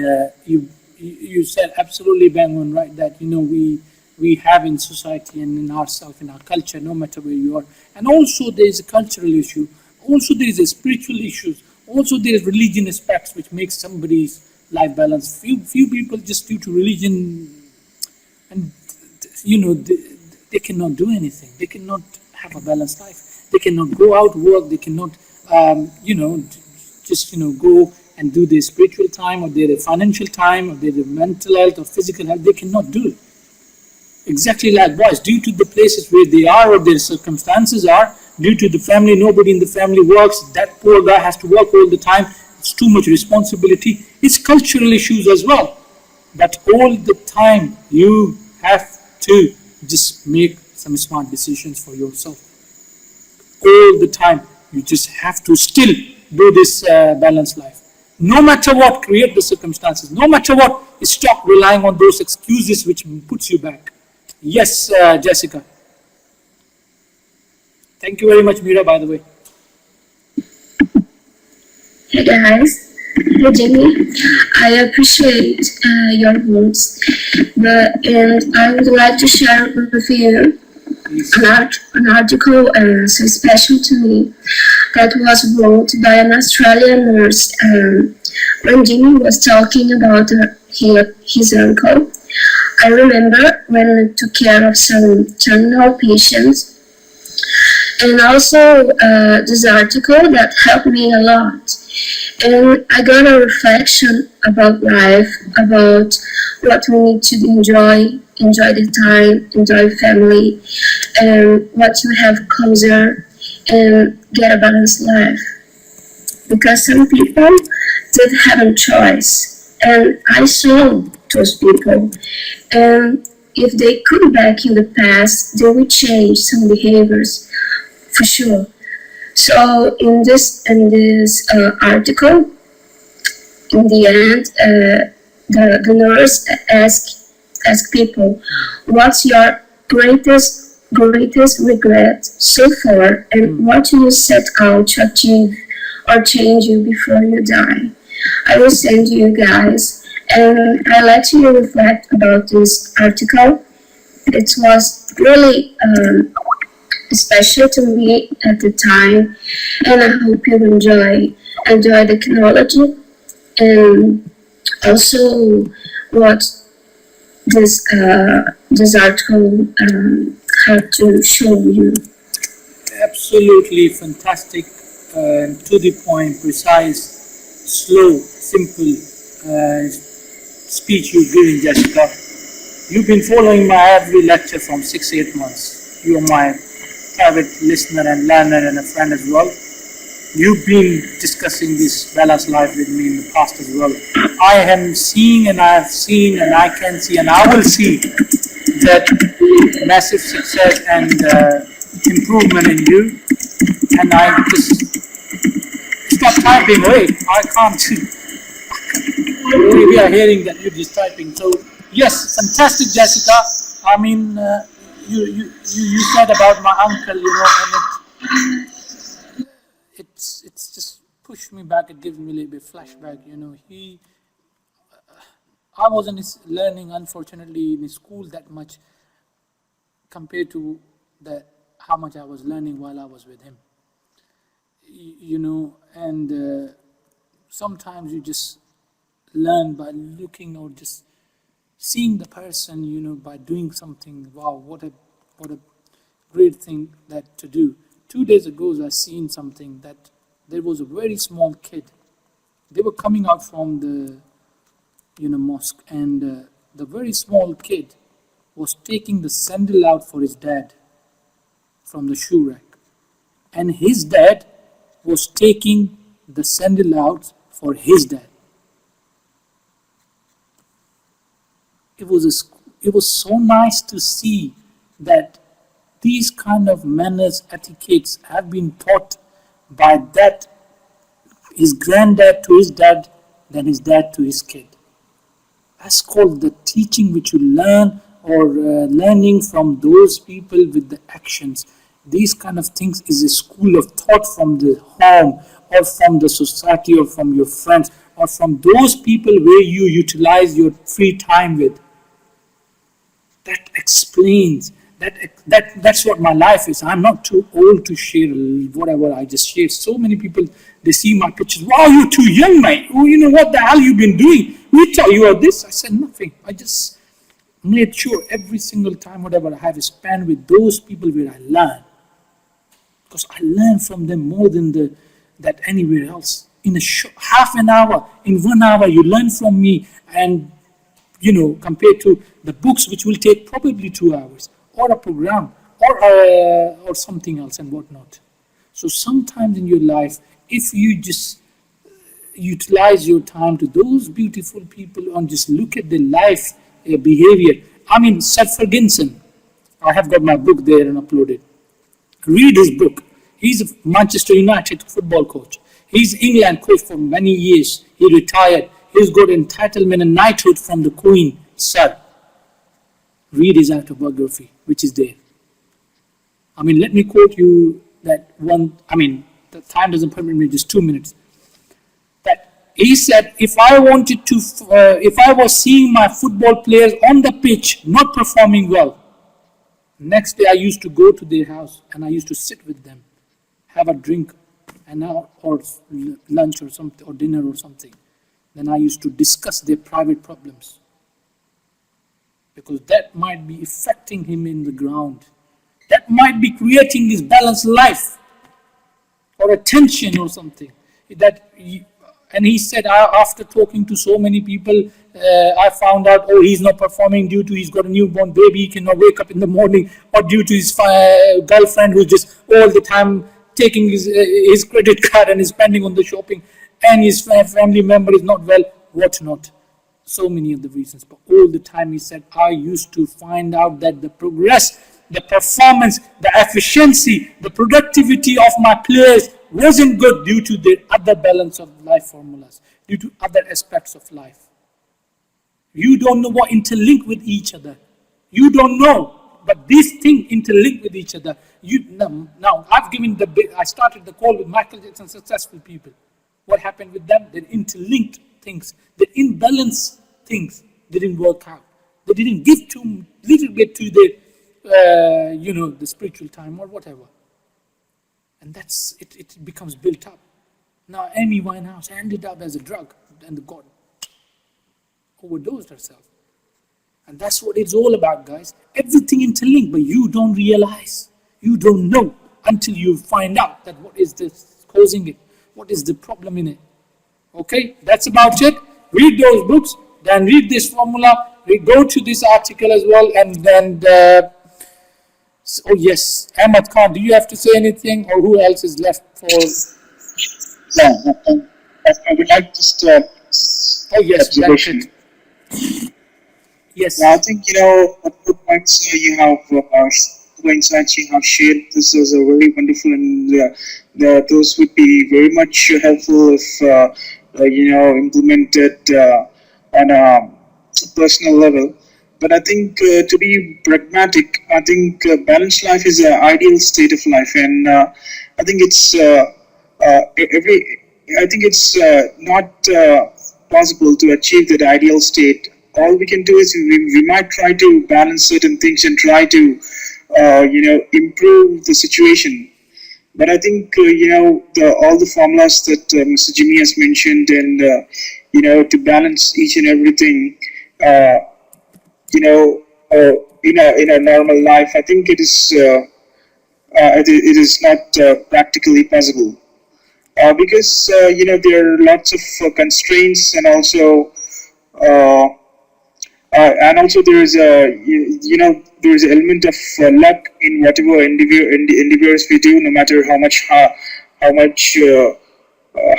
Speaker 1: you said absolutely bang on right that we have in society and in ourselves, in our culture, no matter where you are. And also there is a cultural issue, also there is a spiritual issues, also there is religion aspects which makes somebody's life balance. Few people, just due to religion, and they cannot do anything. They cannot have a balanced life. They cannot go out work. They cannot go and do their spiritual time or their financial time or their mental health or physical health. They cannot do it. Exactly likewise, due to the places where they are or their circumstances are, due to the family, nobody in the family works, that poor guy has to work all the time, it's too much responsibility. It's cultural issues as well. But all the time, you have to just make some smart decisions for yourself. All the time, you just have to still do this balanced life. No matter what, create the circumstances. No matter what, stop relying on those excuses which puts you back. Yes, Jessica. Thank you very much, Meera, by the way.
Speaker 8: Hey guys, hey Jimmy, I appreciate your words, and I would like to share with you an article so special to me that was wrote by an Australian nurse when Jimmy was talking about his uncle. I remember when I took care of some terminal patients, and also this article that helped me a lot. And I got a reflection about life, about what we need to enjoy the time, enjoy family, and what you have closer, and get a balanced life. Because some people did have a choice, and I saw those people, and if they could back in the past, they would change some behaviors for sure. So in this article, in the end, the nurse asked people, "What's your greatest regret so far, and what do you set out to achieve or change you before you die?" I will send you guys, and I let you reflect about this article. It was really special to me at the time, and I hope you enjoy the technology and also what this article had to show you.
Speaker 1: Absolutely fantastic, to the point, precise, slow, simple speech you're giving, Jessica. You've been following my every lecture from 6-8 months. You are my private listener and learner and a friend as well. You've been discussing this balanced life with me in the past as well. I am seeing, and I have seen, and I can see, and I will see that massive success and improvement in you. And I just stop typing. Wait, I can't see. We are hearing that you're just typing. So yes, fantastic, Jessica. I mean, you said about my uncle, and it's just pushed me back. It gives me a little bit flashback. I wasn't learning, unfortunately, in school that much compared to how much I was learning while I was with him. And sometimes you just learn by looking or just seeing the person, by doing something. Wow, what a great thing that to do. 2 days ago, I seen something that there was a very small kid. They were coming out from the mosque, and the very small kid was taking the sandal out for his dad from the shoe rack, and his dad was taking the sandal out for his dad. It was so nice to see that these kind of manners, etiquettes have been taught by his granddad to his dad, then his dad to his kid. That's called the teaching which you learn, or learning from those people with the actions. These kind of things is a school of thought from the home, or from the society, or from your friends, or from those people where you utilize your free time with. That explains That's what my life is. I'm not too old to share whatever I just shared. So many people, they see my pictures. Wow, you're too young, mate. Oh, you know what the hell you've been doing? We taught you all this. I said nothing. I just made sure every single time whatever I have is spent with those people where I learn, because I learn from them more than that anywhere else. In a half an hour, in 1 hour, you learn from me, and compared to the books, which will take probably 2 hours, or a program, or something else and whatnot. So sometimes in your life, if you just utilize your time to those beautiful people and just look at their life behavior. I mean, Seth Ferguson, I have got my book there and uploaded. Read his book. He's a Manchester United football coach. He's England coach for many years. He retired. He's got entitlement and knighthood from the Queen, sir. Read his autobiography, which is there. I mean, let me quote you that one. I mean, the time doesn't permit me, just 2 minutes. That he said, if I was seeing my football players on the pitch not performing well, next day I used to go to their house and I used to sit with them, have a drink, or lunch or something, or dinner or something. Then I used to discuss their private problems, because that might be affecting him in the ground. That might be creating his balanced life, or a tension or something. And he said, after talking to so many people, I found out, he's not performing due to he's got a newborn baby, he cannot wake up in the morning, or due to his girlfriend who's just all the time taking his credit card and is spending on the shopping, and his family member is not well, what not. So many of the reasons. But all the time he said, I used to find out that the progress, the performance, the efficiency, the productivity of my players wasn't good due to the other balance of life formulas, due to other aspects of life. You don't know what interlink with each other. You don't know, but these things interlink with each other. Now I started the call with Michael Jackson successful people. What happened with them? They interlinked things. The imbalanced things didn't work out. They didn't give too little bit to the spiritual time or whatever. And that's it becomes built up. Now Amy Winehouse ended up as a drug, and God overdosed herself. And that's what it's all about, guys. Everything interlinked, but you don't realize. You don't know until you find out that what is this causing it. What is the problem in it? Okay, that's about it. Read those books, then read this formula. We go to this article as well, and then yes, Ahmad Khan, do you have to say anything, or who else is left for?
Speaker 9: No, I would like just
Speaker 1: yes,
Speaker 9: observation.
Speaker 1: Yes.
Speaker 9: Yeah, I think what good points you have, insights you have shared. This is a very wonderful, and those would be very much helpful if implemented on a personal level. But I think to be pragmatic, I think balanced life is an ideal state of life, and I think it's not possible to achieve that ideal state. All we can do is we might try to balance certain things and try to improve the situation. But I think all the formulas that Mr. Jimmy has mentioned, and to balance each and everything, in a normal life, I think it is not practically possible, because there are lots of constraints, and also there is an element of luck in whatever endeavors we do, no matter how much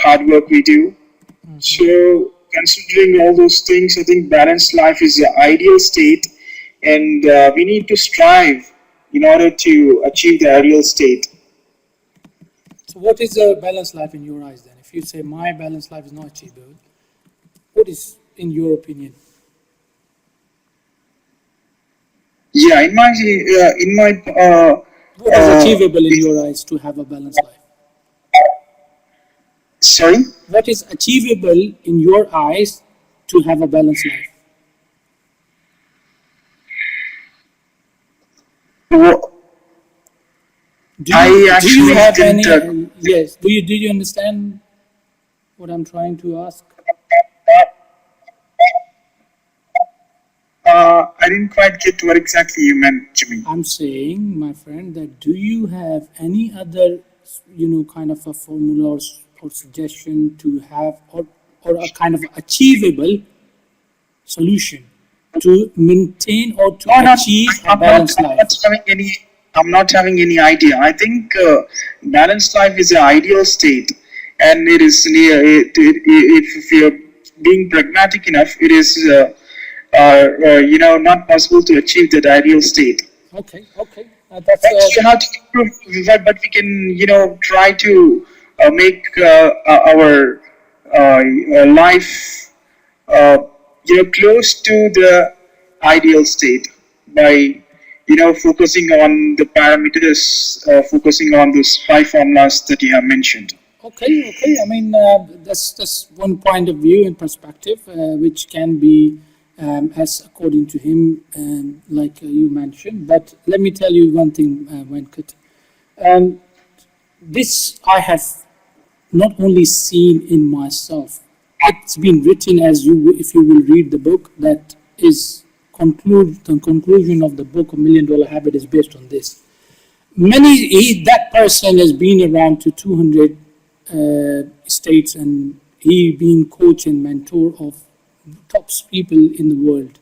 Speaker 9: hard work we do. Mm-hmm. So considering all those things, I think balanced life is the ideal state, and we need to strive in order to achieve the ideal state.
Speaker 1: So what is a balanced life in your eyes then? If you say my balanced life is not achievable, what is in your opinion?
Speaker 9: Yeah, in my
Speaker 1: what is achievable in your eyes to have a balanced life?
Speaker 9: Sorry?
Speaker 1: What is achievable in your eyes to have a balanced life?
Speaker 9: Well,
Speaker 1: Do
Speaker 9: I
Speaker 1: you
Speaker 9: actually
Speaker 1: have any?
Speaker 9: didn't.
Speaker 1: Yes. Do you understand what I'm trying to ask?
Speaker 9: I didn't quite get what exactly you meant, Jimmy.
Speaker 1: I'm saying, my friend, that do you have any other, kind of a formula or suggestion to have, or a kind of achievable solution to maintain or to
Speaker 9: No,
Speaker 1: achieve a balanced life?
Speaker 9: I'm not having any idea. I think balanced life is an ideal state, and it is near. If you're being pragmatic enough, it is not possible to achieve that ideal state.
Speaker 1: Okay. That's
Speaker 9: But we have to improve, but we can try to make our life close to the ideal state by focusing on the parameters, focusing on those 5 formulas that you have mentioned.
Speaker 1: Okay. I mean, that's one point of view and perspective, which can be as according to him, like you mentioned. But let me tell you one thing, Venkat. This I have not only seen in myself. It's been written, if you will read the book, that is the conclusion of the book, $1 Million Habit, is based on this. That person has been around to 200 states, and he been coach and mentor of top people in the world.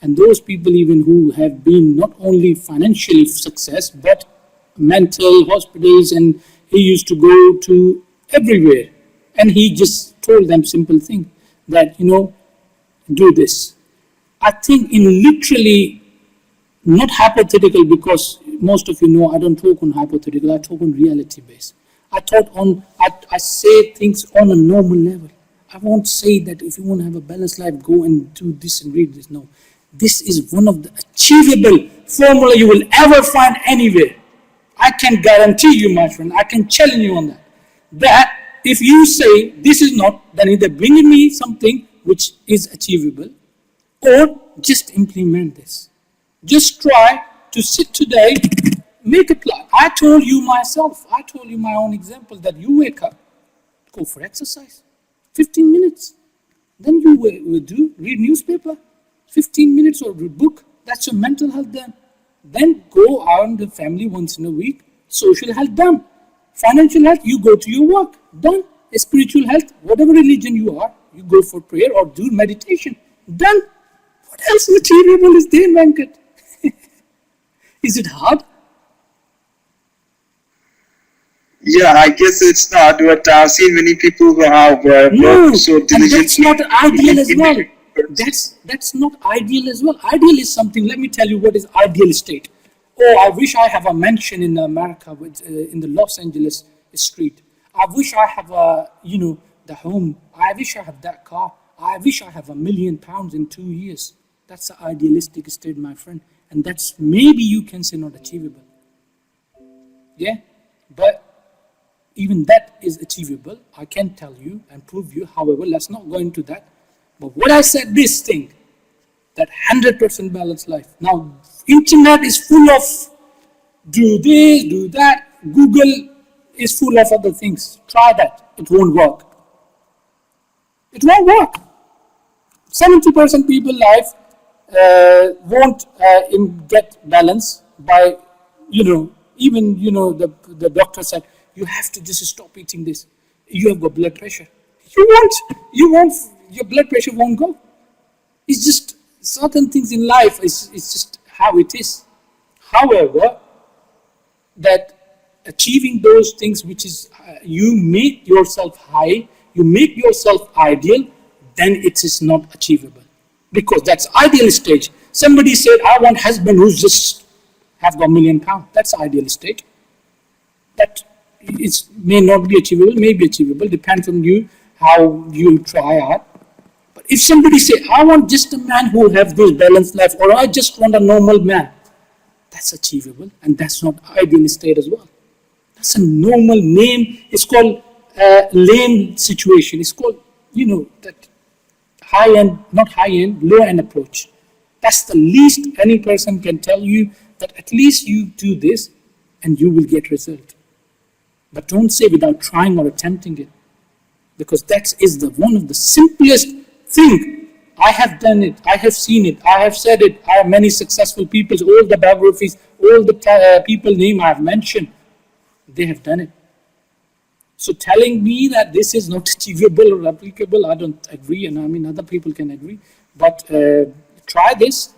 Speaker 1: And those people even who have been not only financially success, but mental hospitals, and he used to go to everywhere. And he just told them simple thing that, do this. I think in literally, not hypothetical, because most of you know I don't talk on hypothetical, I talk on reality base. I say things on a normal level. I won't say that if you want to have a balanced life, go and do this and read this. No. This is one of the achievable formula you will ever find anywhere. I can guarantee you, my friend, I can challenge you on that. That if you say this is not, then either bring me something which is achievable, or just implement this. Just try to sit today, make a plan. I told you my own example, that you wake up, go for exercise, 15 minutes. Then you will read newspaper, 15 minutes, or read book. That's your mental health done. Then go out with the family once in a week, social health done. Financial health, you go to your work, done. Spiritual health, whatever religion you are, you go for prayer or do meditation, done. What else achievable is there, Venkat? Is it hard?
Speaker 9: Yeah, I guess it's not, but I've seen many people who have worked so diligently.
Speaker 1: That's not ideal as well. That's not ideal as well. Ideal is something, let me tell you what is ideal state. Oh, I wish I have a mansion in America, in the Los Angeles street. I wish I have the home. I wish I have that car. I wish I have £1 million in 2 years. That's the idealistic state, my friend. And that's maybe you can say not achievable. Yeah, but even that is achievable. I can tell you and prove you. However, let's not go into that. But what I said, this thing, that 100% balanced life. Now, internet is full of do this, do that. Google is full of other things. Try that. It won't work. It won't work. 70% people life won't get balance by, even, the doctor said, you have to just stop eating this. You have got blood pressure. You won't, your blood pressure won't go. It's just certain things in life, it's just how it is. However, that achieving those things which is, you make yourself high, you make yourself ideal, then it is not achievable. Because that's ideal stage. Somebody said, I want husband who's just have got £1 million. That's ideal state. That may not be achievable, may be achievable, depends on you, how you try hard. But if somebody say, I want just a man who have this balanced life, or I just want a normal man, that's achievable, and that's not ideal state as well. That's a normal name. It's called lame situation. It's called, that high end, not high end, low end approach. That's the least any person can tell you that at least you do this and you will get result. But don't say without trying or attempting it, because that is the one of the simplest thing. I have done it, I have seen it, I have said it. I have many successful people, all the biographies, all the people name I have mentioned, they have done it. So telling me that this is not achievable or applicable, I don't agree, and I mean other people can agree. But try this,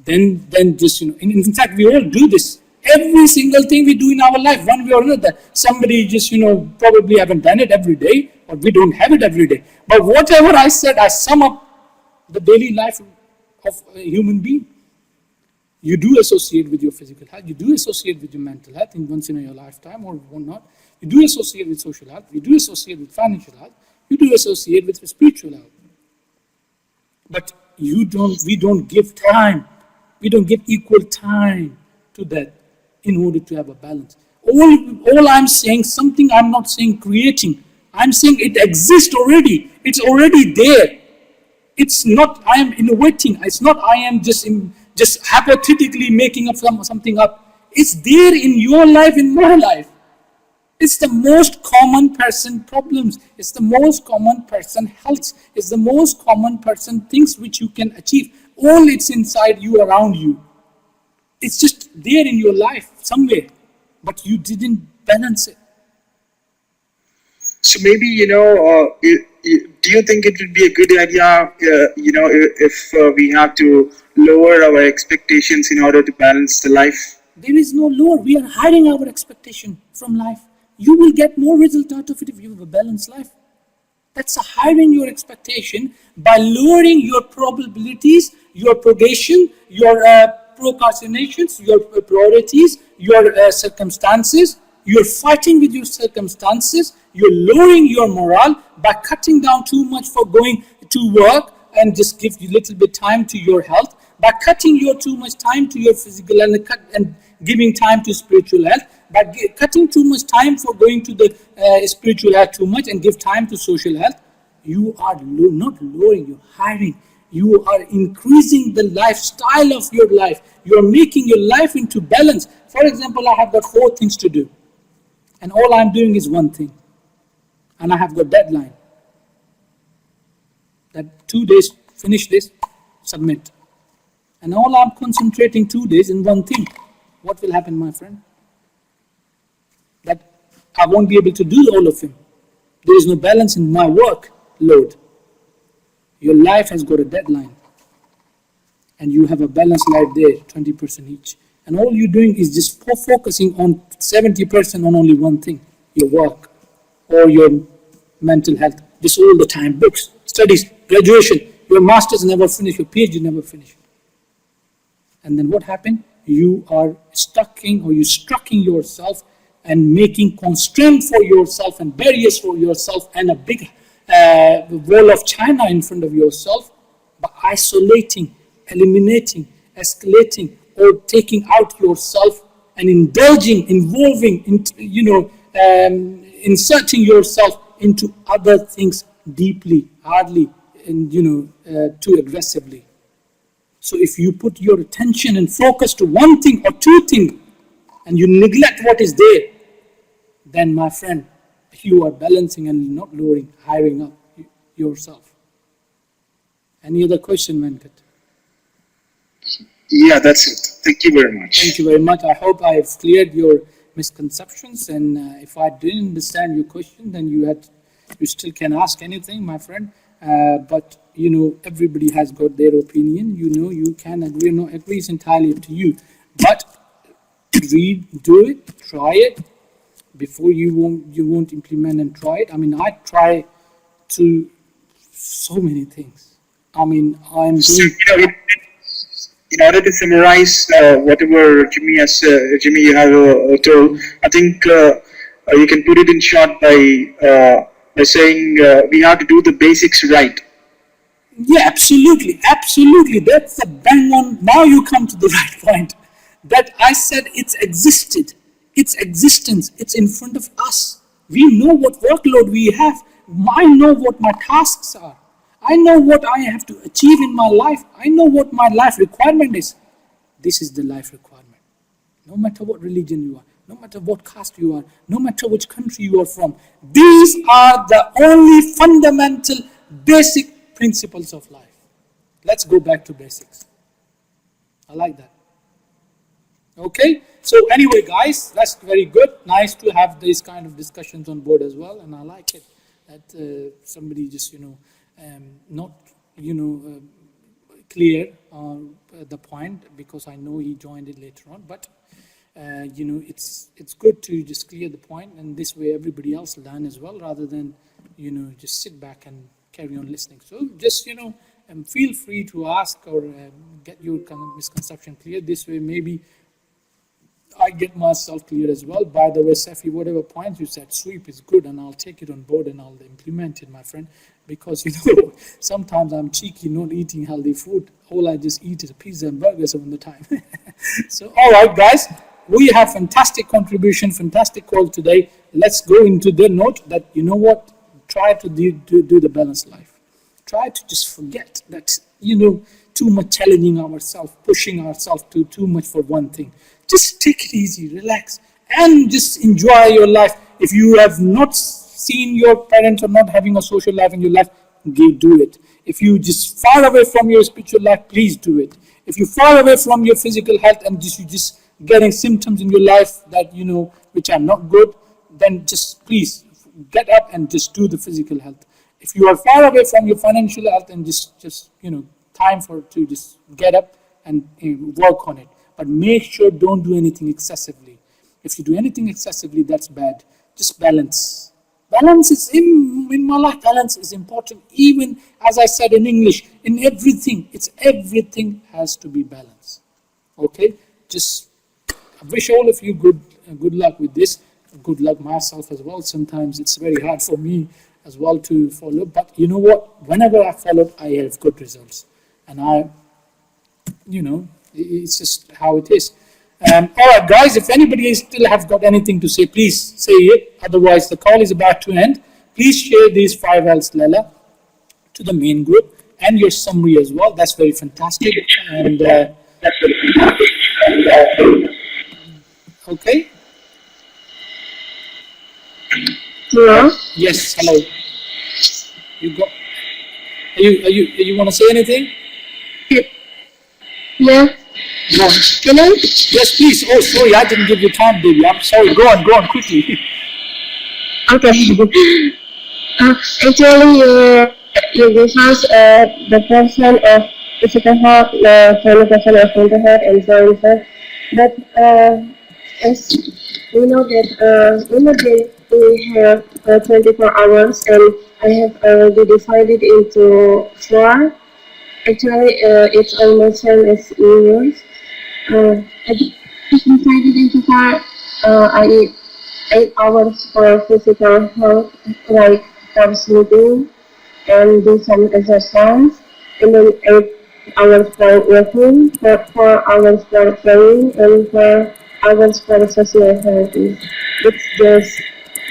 Speaker 1: then just, in fact, we all do this. Every single thing we do in our life, one way or another. Somebody just, probably haven't done it every day, or we don't have it every day. But whatever I said, I sum up the daily life of a human being. You do associate with your physical health, you do associate with your mental health once in your lifetime or not. You do associate with social health, you do associate with financial health, you do associate with spiritual health. But we don't give time, we don't give equal time to that in order to have a balance. All I'm saying, something I'm not saying creating, I'm saying it exists already, it's already there. It's not I am innovating, it's not I am just hypothetically making up something up. It's there in your life, in my life. It's the most common person problems. It's the most common person health. It's the most common person things which you can achieve. All it's inside you, around you. It's just there in your life somewhere, but you didn't balance it.
Speaker 9: So maybe, do you think it would be a good idea, if we have to lower our expectations in order to balance the life?
Speaker 1: There is no lower. We are hiding our expectation from life. You will get more result out of it if you have a balanced life. That's hiding your expectation by lowering your probabilities, your progression, your procrastinations, your priorities, your circumstances. You're fighting with your circumstances. You're lowering your morale by cutting down too much for going to work and just give you little bit time to your health. By cutting your too much time to your physical and giving time to spiritual health. By cutting too much time for going to the spiritual health too much and give time to social health, you are not lowering, you're hiding. You are increasing the lifestyle of your life. You are making your life into balance. For example, I have got 4 things to do. And all I'm doing is one thing. And I have got deadline. That 2 days, finish this, submit. And all I'm concentrating 2 days in one thing. What will happen, my friend? That I won't be able to do all of them. There is no balance in my work load. Your life has got a deadline. And you have a balanced life there, 20% each. And all you're doing is just focusing on 70% on only one thing, your work or your mental health. This all the time, books, studies, graduation, your master's never finished, your PhD never finished. And then what happened? You are stucking yourself and making constraints for yourself and barriers for yourself and a big wall of China in front of yourself by isolating, eliminating, escalating, or taking out yourself and involving, inserting yourself into other things deeply, hardly, and too aggressively. So if you put your attention and focus to one thing or 2 things, and you neglect what is there, then my friend, you are balancing and not lowering, hiring up yourself. Any other question, Venkat?
Speaker 9: Yeah, that's it. Thank you very much.
Speaker 1: Thank you very much. I hope I have cleared your misconceptions, and if I didn't understand your question, then you still can ask anything, my friend. But everybody has got their opinion. You can agree or not agree. It's entirely up to you. But do it, try it before you won't implement and try it. I mean, I try to so many things. I mean, I'm doing.
Speaker 9: In order to summarize whatever Jimmy you have told, I think you can put it in short by saying we have to do the basics right.
Speaker 1: Yeah, absolutely. That's the bang on. Now you come to the right point. That I said it's existed. Its existence, it's in front of us. We know what workload we have. I know what my tasks are. I know what I have to achieve in my life. I know what my life requirement is. This is the life requirement. no matter what religion you are, no matter what caste you are, no matter which country you are from. These are the only fundamental, basic principles of life. Let's go back to basics. I like that. Okay, so anyway guys, that's very good. Nice to have these kind of discussions on board as well, and I like it that somebody just not clear the point, because I know he joined it later on, but it's good to just clear the point, and this way everybody else learn as well, rather than just sit back and carry on listening. So just feel free to ask or get your kind of misconception clear. This way maybe I get myself clear as well. By the way, Safi, whatever points you said, sweep is good, and I'll take it on board and I'll implement it, my friend, because sometimes I'm cheeky not eating healthy food. All I just eat is pizza and burgers all the time. So all right guys, we have fantastic contribution, fantastic call today. Let's go into the note that try to do the balanced life. Try to just forget that too much challenging ourselves, pushing ourselves to too much for one thing. Just take it easy, relax, and just enjoy your life. If you have not seen your parents or not having a social life in your life, do it. If you just far away from your spiritual life, please do it. If you're far away from your physical health and you just getting symptoms in your life that which are not good, then just please get up and just do the physical health. If you are far away from your financial health, and just time to just get up and work on it. But make sure don't do anything excessively. If you do anything excessively, that's bad. Just balance. Balance is in my life. Balance is important. Even as I said in English, in everything, everything has to be balanced. Okay. Just I wish all of you good luck with this. Good luck myself as well. Sometimes it's very hard for me as well to follow. But you know what? Whenever I follow, I have good results, and it's just how it is. All right, guys, if anybody still have got anything to say, please say it. Otherwise, the call is about to end. Please share these 5 L's, Lela, to the main group, and your summary as well. That's very fantastic. And okay.
Speaker 8: Hello?
Speaker 1: Yes. Hello. You got? You want to say anything?
Speaker 8: Yeah.
Speaker 1: Go on.
Speaker 8: Can I?
Speaker 1: Yes, please. Oh, sorry, I didn't give you time, baby. I'm sorry. Go on quickly.
Speaker 8: Okay. Actually, you discuss the person of physical health, person of mental health, and so on. But as we know that we have 24 hours, and I have already divided into 4. Actually, it's almost same as yours. I divided into 4. I eat 8 hours for physical health, like for sleeping and do some exercise, and then 8 hours for working, 4 hours for playing, and 4 hours for social health. It's just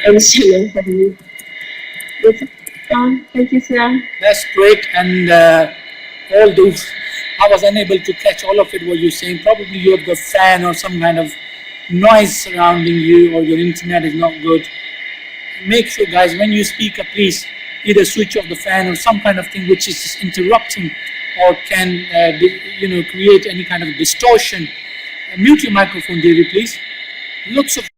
Speaker 8: excellent for me. Thank you, sir.
Speaker 1: That's great. And all those, I was unable to catch all of it what you're saying. Probably you have got fan or some kind of noise surrounding you, or your internet is not good. Make sure, guys, when you speak up, please either switch off the fan or some kind of thing which is just interrupting or can create any kind of distortion. Mute your microphone, David, please. Lots of